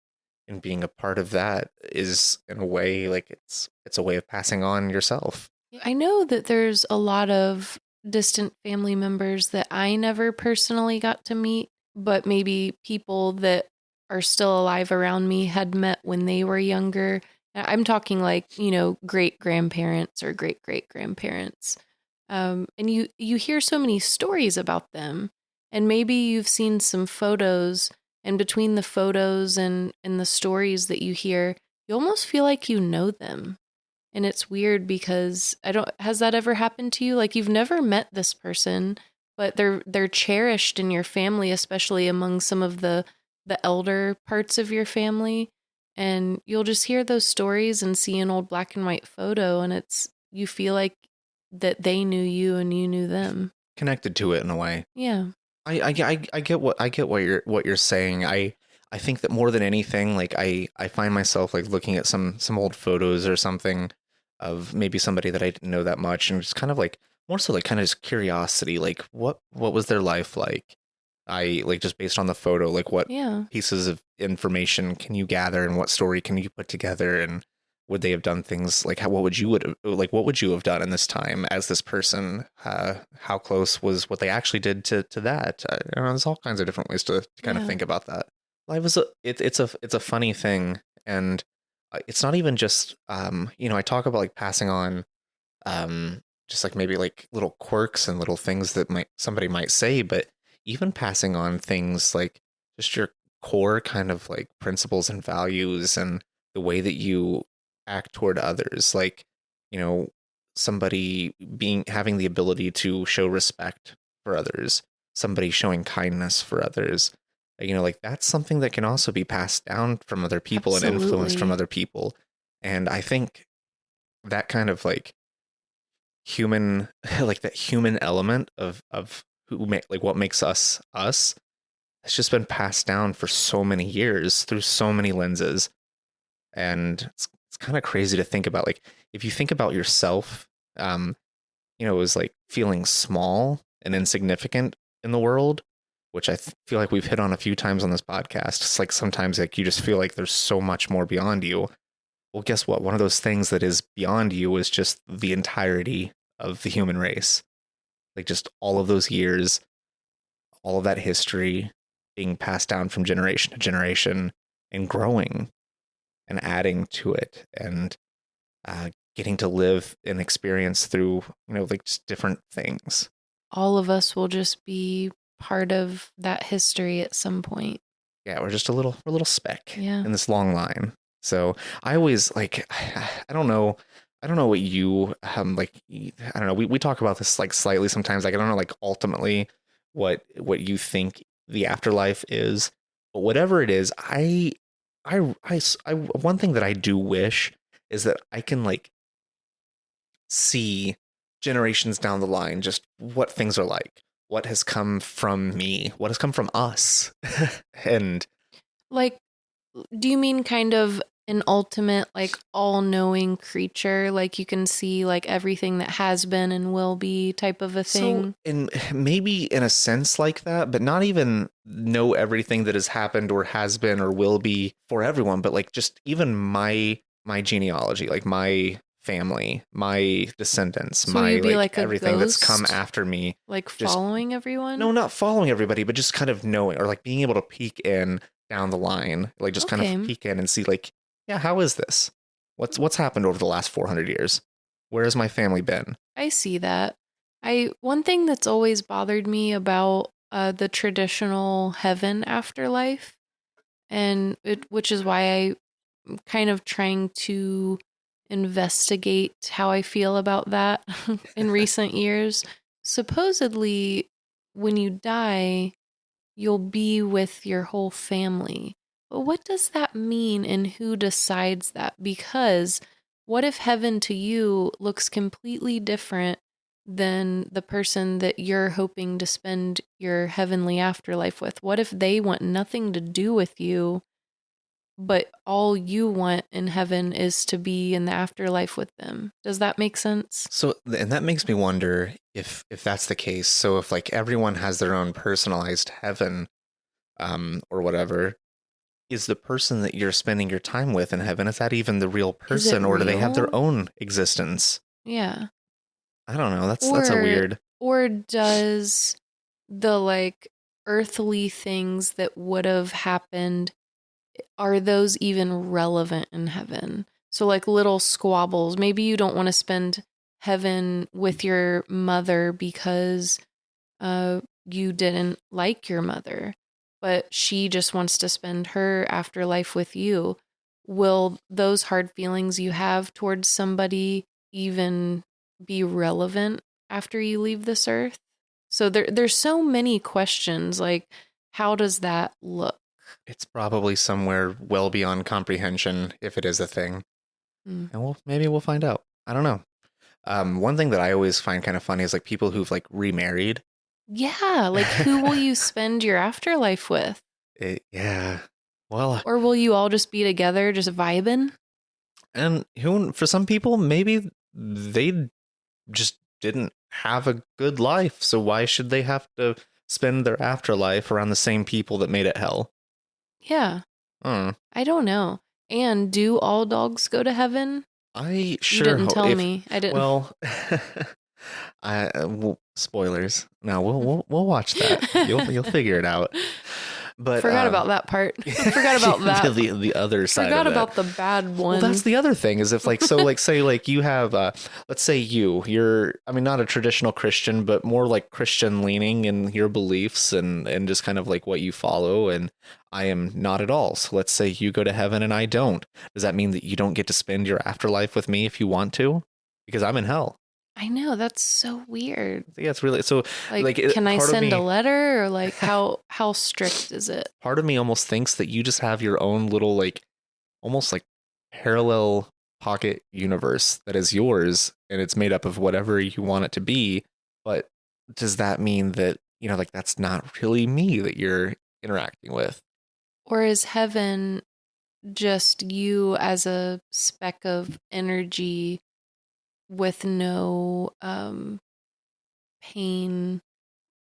and being a part of that is in a way like it's a way of passing on yourself. I know that there's a lot of distant family members that I never personally got to meet, but maybe people that are still alive around me had met when they were younger. I'm talking like, great grandparents or great great grandparents. And you hear so many stories about them, and maybe you've seen some photos, and between the photos and the stories that you hear, you almost feel like you know them. And it's weird because I don't has that ever happened to you? Like you've never met this person, but they're cherished in your family, especially among some of the elder parts of your family. And you'll just hear those stories and see an old black and white photo, and it's you feel like that they knew you and you knew them. Connected to it in a way. Yeah. I get what you're saying. I think that more than anything, like I find myself like looking at some old photos or something of maybe somebody that I didn't know that much, and just kind of like more so like kind of just curiosity, like what was their life like? I like just based on the photo, like what Yeah. pieces of information can you gather and what story can you put together, and would they have done things like what would you have done in this time as this person? How close was what they actually did to that? There's all kinds of different ways to kind of Yeah. think about that. Life is it's a funny thing, and it's not even just I talk about like passing on just like maybe like little quirks and little things that might somebody might say, but even passing on things like just your core kind of like principles and values and the way that you act toward others, like you know somebody being having the ability to show respect for others, somebody showing kindness for others, like that's something that can also be passed down from other people and influenced from Absolutely. other people. And I think that kind of like human like that human element of like what makes us us has just been passed down for so many years through so many lenses. And it's kind of crazy to think about, like if you think about yourself, um it was like feeling small and insignificant in the world, which feel like we've hit on a few times on this podcast. It's like sometimes like you just feel like there's so much more beyond you. Well, guess what? One of those things that is beyond you is just the entirety of the human race. Like just all of those years, all of that history being passed down from generation to generation and growing and adding to it, and getting to live and experience through, like just different things. All of us will just be part of that history at some point. Yeah, we're a little speck Yeah. in this long line. So I always like, I don't know. I don't know what you like. I don't know. We talk about this like slightly sometimes. Like I don't know like ultimately what you think the afterlife is, but whatever it is, one thing that I do wish is that I can like see generations down the line just what things are like, what has come from me, what has come from us, and Like, do you mean kind of an ultimate, like, all-knowing creature? Like, you can see, like, everything that has been and will be type of a so thing? in maybe in a sense like that, but not even know everything that has happened or has been or will be for everyone, but like just even my genealogy, like my family, my descendants, So my you'd be like like a everything that's come ghost, after me. like Just following everyone? no, not following everybody, but just kind of knowing or like being able to peek in down the line, like just kind of Okay, peek in and see like, yeah, how is this? What's happened over the last 400 years? Where has my family been? I see that. One thing that's always bothered me about the traditional heaven afterlife, which is why I'm kind of trying to investigate how I feel about that in recent years. Supposedly, when you die, you'll be with your whole family. But what does that mean and who decides that? Because what if heaven to you looks completely different than the person that you're hoping to spend your heavenly afterlife with? What if they want nothing to do with you, but all you want in heaven is to be in the afterlife with them? Does that make sense? So, and that makes me wonder if that's the case. So, if like everyone has their own personalized heaven, or whatever, is the person that you're spending your time with in heaven, is that even the real Is it person, or do they have their real? own existence? Yeah. I don't know. That's a Or weird. or does the like earthly things that would have happened, are those even relevant in heaven? So like little squabbles, maybe you don't want to spend heaven with your mother because you didn't like your mother, but she just wants to spend her afterlife with you. Will those hard feelings you have towards somebody even be relevant after you leave this earth? So there's so many questions, like how does that look? It's probably somewhere well beyond comprehension if it is a thing. Mm. And maybe we'll find out. I don't know. One thing that I always find kind of funny is like people who've like remarried. Yeah, like who will you spend your afterlife with? Yeah. Well, Or will you all just be together, just vibing? and who for some people maybe they just didn't have a good life, so why should they have to spend their afterlife around the same people that made it hell? Yeah, Hmm. I don't know. And do all dogs go to heaven? I You sure didn't hope tell if me. I didn't. well, spoilers. No, we'll watch that. You'll figure it out. But Forgot about that part. Forgot about that. the other side of Forgot that. about the bad Well, that's one. the other thing is if like so like say like you have let's say you're I mean not a traditional Christian but more like Christian leaning in your beliefs and just kind of like what you follow, and I am not at all. So let's say you go to heaven and I don't. Does that mean that you don't get to spend your afterlife with me if you want to? Because I'm in hell. I know, that's so weird. Yeah, it's really so Like, like can I part of send a me letter or like how strict is it? part of me almost thinks that you just have your own little like almost like parallel pocket universe that is yours and it's made up of whatever you want it to be. But does that mean that, like that's not really me that you're interacting with? Or is heaven just you as a speck of energy with no pain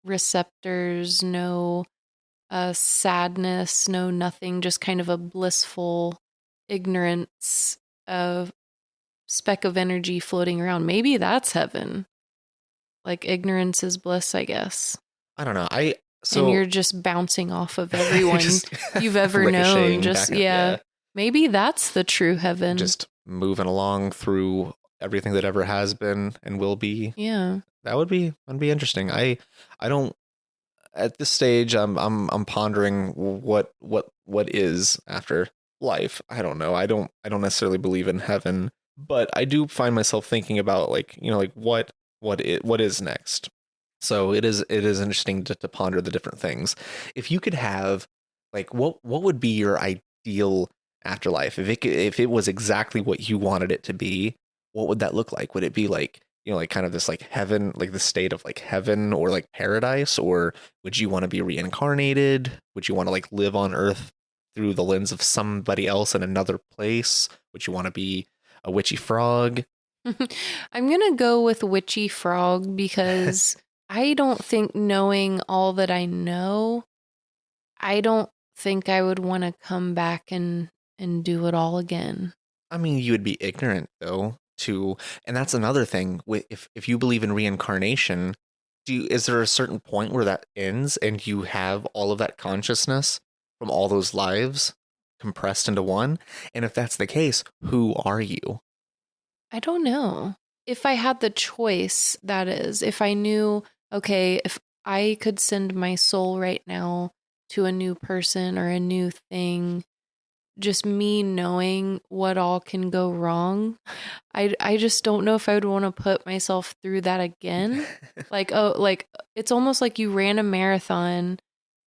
receptors, no sadness, no nothing, just kind of a blissful ignorance of speck of energy floating around? Maybe that's heaven. Like ignorance is bliss, I guess. I don't know. and So you're just bouncing off of everyone just you've ever known. ricocheting Just, back up. yeah. Yeah. Maybe that's the true heaven. Just moving along through everything that ever has been and will be. Yeah. That'd be interesting. I don't at this stage I'm pondering what is after life. I don't know. I don't necessarily believe in heaven, but I do find myself thinking about like, like what is next. So it is interesting to ponder the different things. If you could have like what would be your ideal afterlife if it was exactly what you wanted it to be, what would that look like? Would it be like, like kind of this like heaven, like the state of like heaven or like paradise, or would you want to be reincarnated? Would you want to like live on earth through the lens of somebody else in another place? Would you want to be a witchy frog? I'm going to go with witchy frog because I don't think, knowing all that I know, I don't think I would want to come back and do it all again. I mean, you would be ignorant though to, and that's another thing. If you believe in reincarnation, is there a certain point where that ends and you have all of that consciousness from all those lives compressed into one? And if that's the case, who are you? I don't know. If I had the choice, that is, if I knew, okay, if I could send my soul right now to a new person or a new thing, just me knowing what all can go wrong, I just don't know if I would want to put myself through that again. Like, oh, like it's almost like you ran a marathon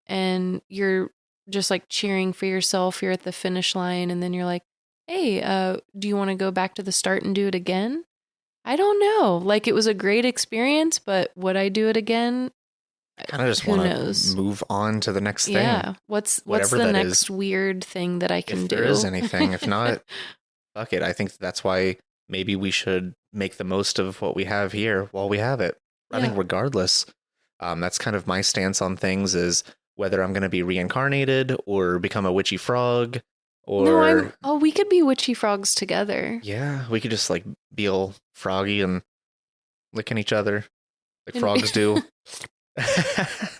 and you're just like cheering for yourself. You're at the finish line and then you're like, hey, do you want to go back to the start and do it again? I don't know. Like, it was a great experience, but would I do it again? Kind of just Who want knows? to move on to the next thing. Yeah. What's Whatever the that next is. weird thing that I can If do? there is anything, if not, fuck it. I think that's why maybe we should make the most of what we have here while we have it. I think Yeah. regardless, that's kind of my stance on things is whether I'm going to be reincarnated or become a witchy frog No, or we could be witchy frogs together. yeah, we could just like be all froggy and licking each other like And frogs do.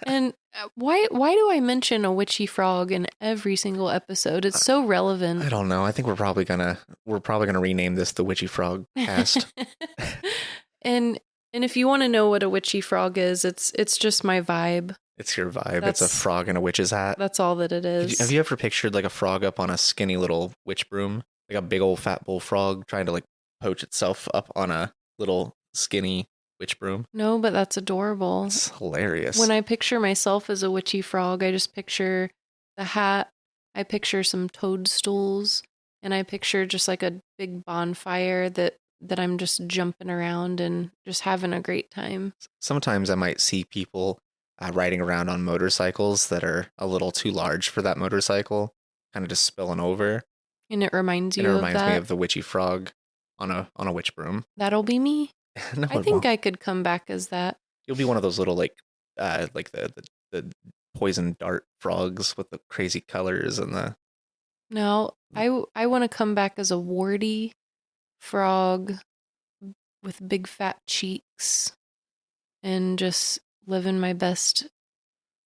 and why do I mention a witchy frog in every single episode? It's so relevant. I don't know. I think we're probably gonna rename this the Witchy Frog Cast. and if you want to know what a witchy frog is, it's just my vibe. It's your vibe. It's a frog in a witch's hat. That's all that it is. Have you ever pictured like a frog up on a skinny little witch broom, like a big old fat bullfrog trying to like poach itself up on a little skinny witch broom? No, but that's adorable. It's hilarious. When I picture myself as a witchy frog, I just picture the hat, I picture some toadstools, and I picture just like a big bonfire that I'm just jumping around and just having a great time. Sometimes I might see people riding around on motorcycles that are a little too large for that motorcycle, kind of just spilling over. And it reminds you And it of reminds that. me of the witchy frog on a witch broom. That'll be me. No, I it think won't. I could come back as that. You'll be one of those little like the poison dart frogs with the crazy colors and the. No, I want to come back as a warty frog with big fat cheeks and just living my best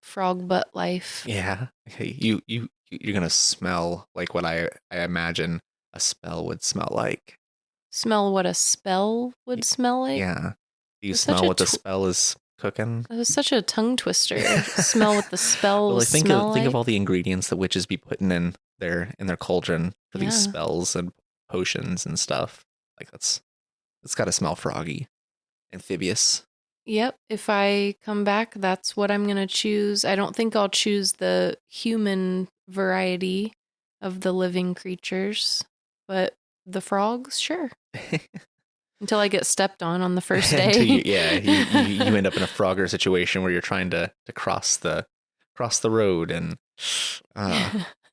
frog butt life. Yeah, you're gonna smell like what I imagine a spell would smell like. Smell what a spell would smell like? Yeah, do you It's smell what the spell is cooking? It was such a tongue twister. Smell what the spell Well, will like smell like. think of all the ingredients that witches be putting in their cauldron for these Yeah. spells and potions and stuff. Like it's got to smell froggy, amphibious. Yep. If I come back, that's what I'm going to choose. I don't think I'll choose the human variety of the living creatures, but the frogs, sure. Until I get stepped on the first day. Until you end up in a Frogger situation where you're trying to cross the road and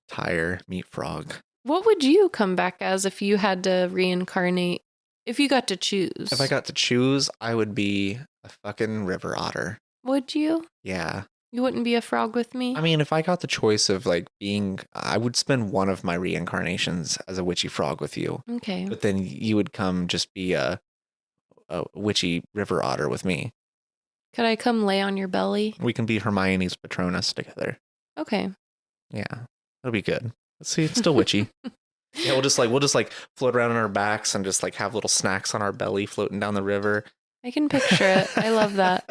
tire meet frog. What would you come back as if you had to reincarnate? If you got to choose? If I got to choose, I would be a fucking river otter. Would you? Yeah. You wouldn't be a frog with me? I mean, if I got the choice of like being, I would spend one of my reincarnations as a witchy frog with you. Okay. But then you would come just be a witchy river otter with me. Could I come lay on your belly? We can be Hermione's Patronus together. Okay. Yeah, that'll be good. Let's see, it's still witchy. Yeah, we'll just float around on our backs and just like have little snacks on our belly floating down the river. I can picture it. I love that.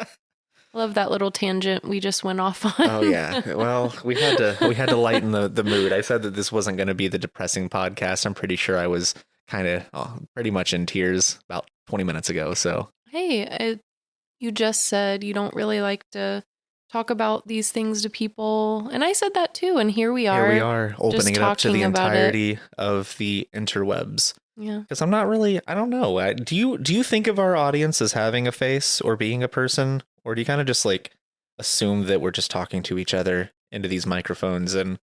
I love that little tangent we just went off on. Oh yeah. Well, we had to lighten the mood. I said that this wasn't going to be the depressing podcast. I'm pretty sure I was kind of pretty much in tears about 20 minutes ago. So Hey, you just said you don't really like to talk about these things to people, and I said that too. And here we are. here we are opening it up to the talking about it. entirety of the interwebs. Yeah. Because I'm not really, I don't know. Do you think of our audience as having a face or being a person? Or do you kind of just like assume that we're just talking to each other into these microphones and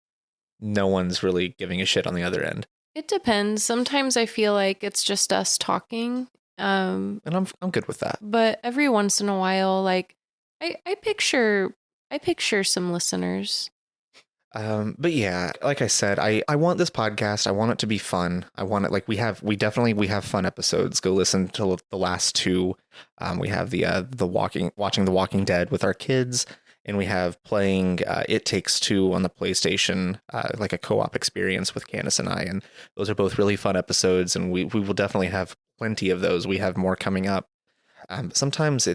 no one's really giving a shit on the other end? It depends. Sometimes I feel like it's just us talking. And I'm good with that. But every once in a while, like I picture some listeners. But yeah, like I said, I want this podcast. I want it to be fun. I want it like we have fun episodes. Go listen to the last two. We have watching The Walking Dead with our kids, and we have playing It Takes Two on the PlayStation, like a co-op experience with Candace and I. And those are both really fun episodes, and we will definitely have plenty of those. We have more coming up. Sometimes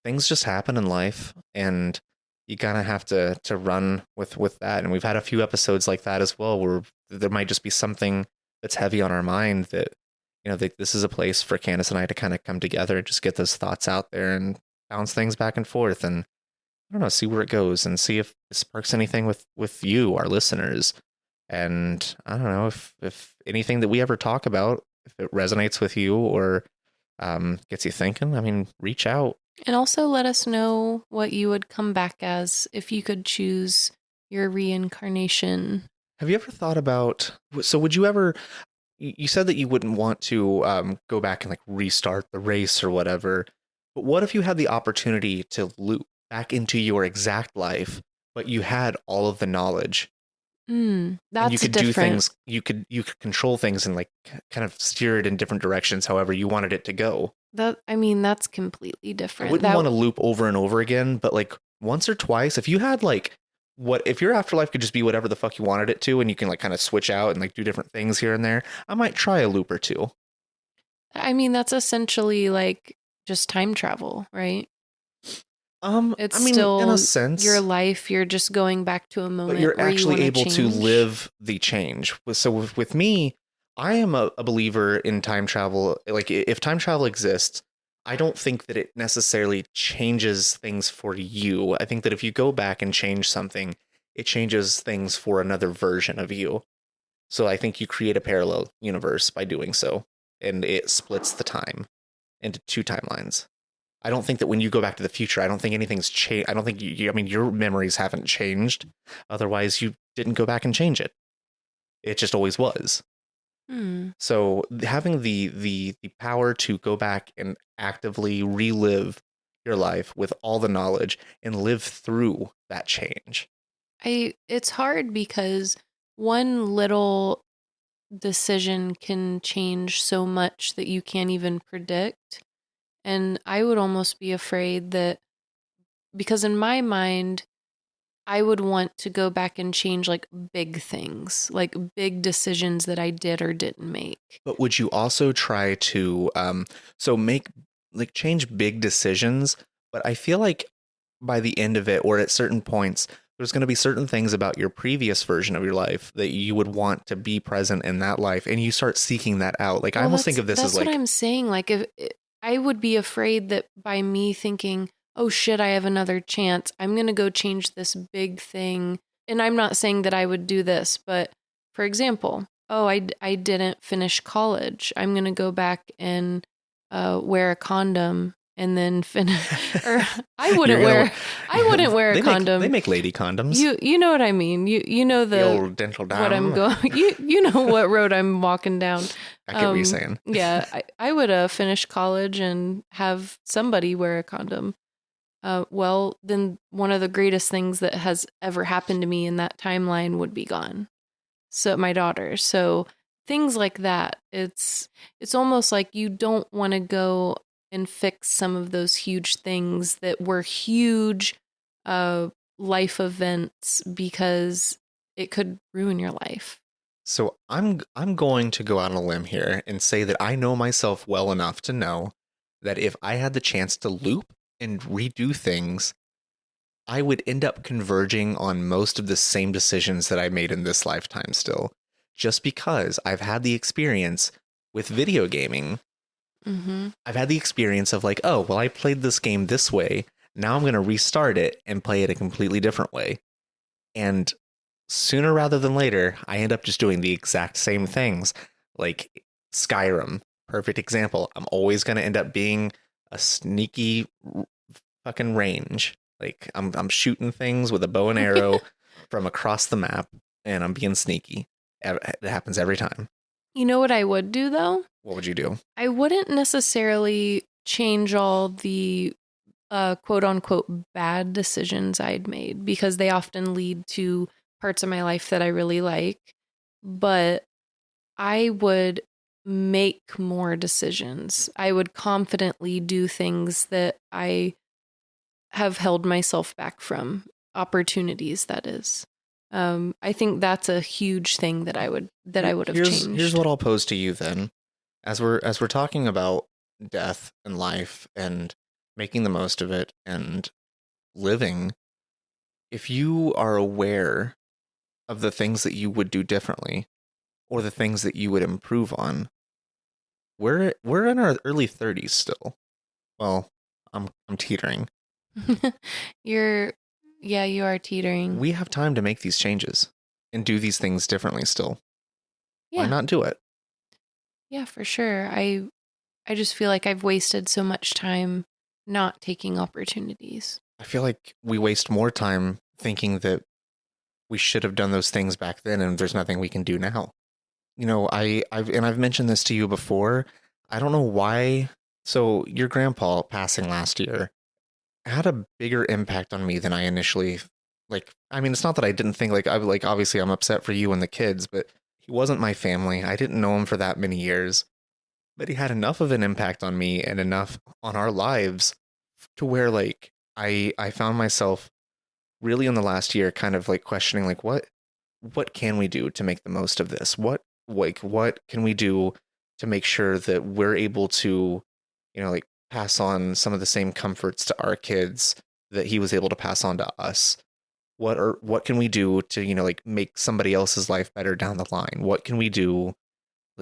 things just happen in life, and you kind of have to run with that. And we've had a few episodes like that as well, where there might just be something that's heavy on our mind that, this is a place for Candace and I to kind of come together and just get those thoughts out there and bounce things back and forth. And I don't know, see where it goes and see if it sparks anything with you, our listeners. And I don't know if anything that we ever talk about, if it resonates with you or gets you thinking, I mean, reach out. And also let us know what you would come back as if you could choose your reincarnation. Have you ever thought about, so would you ever, you said that you wouldn't want to go back and like restart the race or whatever, but what if you had the opportunity to loop back into your exact life, but you had all of the knowledge? That's and you could different. do things, you could control things and like kind of steer it in different directions however you wanted it to go. That's completely different. I wouldn't want to loop over and over again, but like once or twice, if you had like, if your afterlife could just be whatever the fuck you wanted it to, and you can like kind of switch out and like do different things here and there, I might try a loop or two. That's essentially like just time travel, right? It's still in a sense, your life. You're just going back to a moment. But you're where actually you able to live the change. So with me, I am a believer in time travel. Like if time travel exists, I don't think that it necessarily changes things for you. I think that if you go back and change something, it changes things for another version of you. So I think you create a parallel universe by doing so, and it splits the time into two timelines. I don't think that when you go back to the future, I don't think anything's changed. I don't think your memories haven't changed. Otherwise, you didn't go back and change it. It just always was. So having the power to go back and actively relive your life with all the knowledge and live through that change. It's hard because one little decision can change so much that you can't even predict. And I would almost be afraid that, because in my mind, I would want to go back and change like big things, like big decisions that I did or didn't make. But would you also try to change big decisions? But I feel like by the end of it, or at certain points, there's going to be certain things about your previous version of your life that you would want to be present in that life, and you start seeking that out. Like I almost think of this as like, that's what I'm saying. Like if I would be afraid that by me thinking, oh shit, I have another chance, I'm going to go change this big thing. And I'm not saying that I would do this, but for example, I didn't finish college. I'm going to go back and wear a condom and then finish. Or I wouldn't wear a condom. They make lady condoms. You know what I mean. You know the old dental dam. What I'm going. You know what road I'm walking down. I get what you're saying. Yeah, I would finish college and have somebody wear a condom. Well, then one of the greatest things that has ever happened to me in that timeline would be gone. So my daughter. So things like that. It's almost like you don't want to go and fix some of those huge things that were huge life events, because it could ruin your life. So I'm going to go out on a limb here and say that I know myself well enough to know that if I had the chance to loop and redo things, I would end up converging on most of the same decisions that I made in this lifetime still, just because I've had the experience with video gaming. Mm-hmm. I've had the experience of like, oh, well, I played this game this way. Now I'm going to restart it and play it a completely different way. And sooner rather than later, I end up just doing the exact same things. Like Skyrim, perfect example. I'm always going to end up being a sneaky fucking range. Like I'm shooting things with a bow and arrow from across the map, and I'm being sneaky. It happens every time. You know what I would do, though? What would you do? I wouldn't necessarily change all the quote unquote bad decisions I'd made, because they often lead to parts of my life that I really like. But I would make more decisions. I would confidently do things that I have held myself back from, opportunities, that is. I think that's a huge thing that I would have changed. Here's what I'll pose to you then. As we're talking about death and life and making the most of it and living, if you are aware of the things that you would do differently or the things that you would improve on, we're in our early 30s still. Well, I'm teetering. You are teetering. We have time to make these changes and do these things differently still. Yeah. Why not do it? Yeah, for sure. I just feel like I've wasted so much time not taking opportunities. I feel like we waste more time thinking that we should have done those things back then and there's nothing we can do now. You know, I've mentioned this to you before. I don't know why. So your grandpa passing last year had a bigger impact on me than I initially like. I mean, it's not that I didn't think like obviously I'm upset for you and the kids, but he wasn't my family. I didn't know him for that many years, but he had enough of an impact on me and enough on our lives to where like I found myself really in the last year kind of like questioning like what can we do to make the most of this? What can we do to make sure that we're able to, like pass on some of the same comforts to our kids that he was able to pass on to us? What can we do to, like make somebody else's life better down the line? What can we do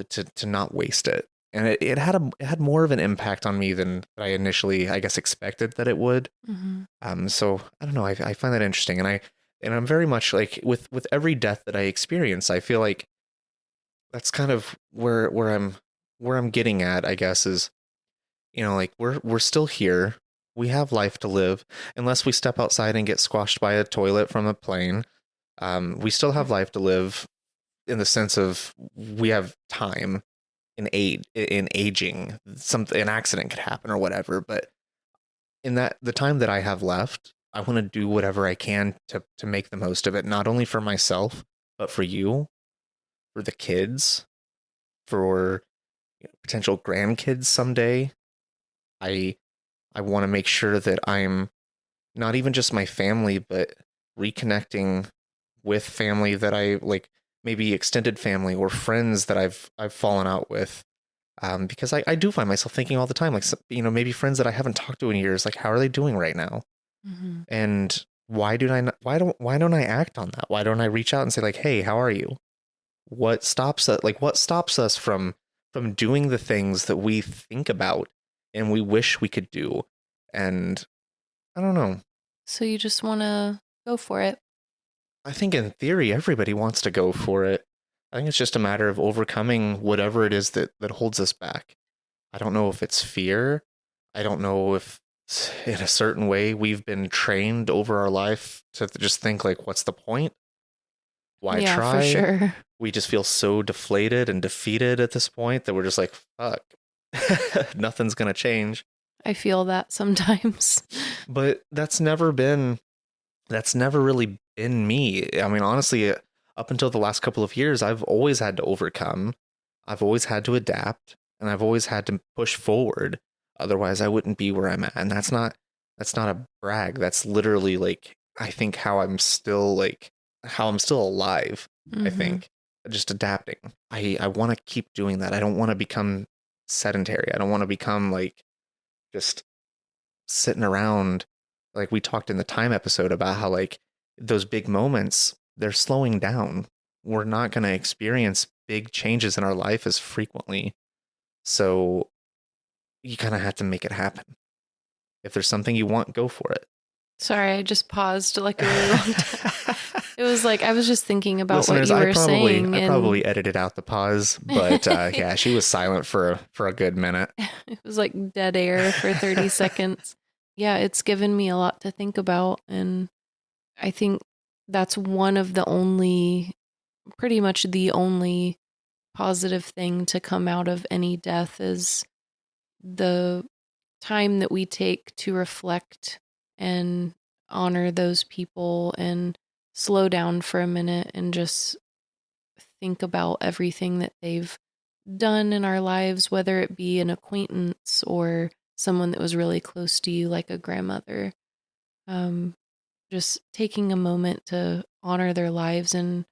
to not waste it? And it had more of an impact on me than I initially, I guess, expected that it would. Mm-hmm. So I don't know. I find that interesting, and I'm very much like with every death that I experience, I feel like that's kind of where I'm getting at, I guess, is, like we're still here. We have life to live, unless we step outside and get squashed by a toilet from a plane. We still have life to live in the sense of we have time in aging. An accident could happen or whatever, but in the time that I have left, I want to do whatever I can to make the most of it, not only for myself, but for you, for the kids, for potential grandkids someday. I want to make sure that I'm not even just my family, but reconnecting with family that I like, maybe extended family or friends that I've fallen out with. Because I do find myself thinking all the time, like, maybe friends that I haven't talked to in years, like, how are they doing right now? Mm-hmm. And why don't I act on that? Why don't I reach out and say like, hey, how are you? What stops us? Like, what stops us from doing the things that we think about and we wish we could do? And I don't know. So you just want to go for it. I think in theory, everybody wants to go for it. I think it's just a matter of overcoming whatever it is that holds us back. I don't know if it's fear. I don't know if in a certain way we've been trained over our life to just think like, what's the point? Why try? For sure. We just feel so deflated and defeated at this point that we're just like, fuck, nothing's going to change. I feel that sometimes. But that's never really been me. I mean, honestly, up until the last couple of years, I've always had to overcome. I've always had to adapt, and I've always had to push forward Otherwise I wouldn't be where I'm at. And that's not a brag. That's literally like, I think how I'm still alive, I Mm-hmm. think. Just adapting. I want to keep doing that. I don't want to become sedentary. I don't want to become like just sitting around. Like we talked in the time episode about how like those big moments, they're slowing down. We're not going to experience big changes in our life as frequently. So you kind of have to make it happen. If there's something you want, go for it. Sorry, I just paused like a really long time. It was like I was just thinking about what Listeners, you were saying, I and probably edited out the pause, but yeah, she was silent for a good minute. it was like dead air for 30 seconds. Yeah, it's given me a lot to think about, and I think that's one of the only, pretty much the only positive thing to come out of any death is the time that we take to reflect and honor those people and slow down for a minute and just think about everything that they've done in our lives, whether it be an acquaintance or someone that was really close to you, like a grandmother. Um, just taking a moment to honor their lives and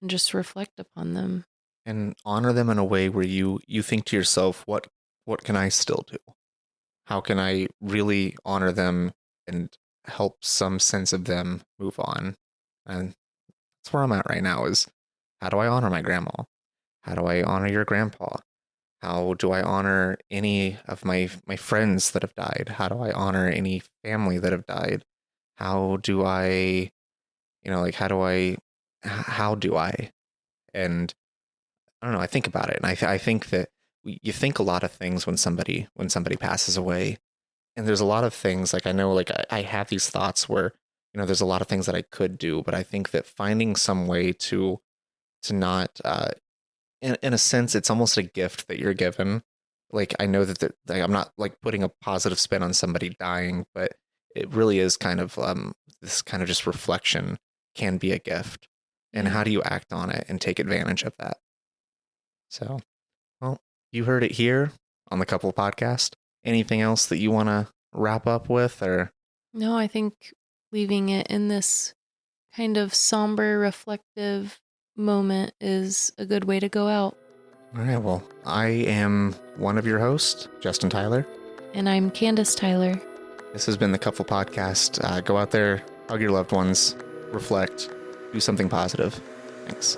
just reflect upon them. And honor them in a way where you think to yourself, what can I still do? How can I really honor them and help some sense of them move on? And that's where I'm at right now is how do I honor my grandma? How do I honor your grandpa? How do I honor any of my friends that have died? How do I honor any family that have died? How do I, like how do I? And I don't know, I think about it and I think that you think a lot of things when somebody passes away. And there's a lot of things like I know like I have these thoughts where, there's a lot of things that I could do, but I think that finding some way to not in a sense, it's almost a gift that you're given. Like I know like, I'm not like putting a positive spin on somebody dying, but it really is kind of this kind of just reflection can be a gift. And Yeah. how do you act on it and take advantage of that? So, well, you heard it here on the Couple Podcast. Anything else that you want to wrap up with, or? No, I think leaving it in this kind of somber, reflective moment is a good way to go out. All right, well, I am one of your hosts, Justin Tyler. And I'm Kandace Tyler. This has been the Couple Podcast. Go out there, hug your loved ones, reflect, do something positive. Thanks.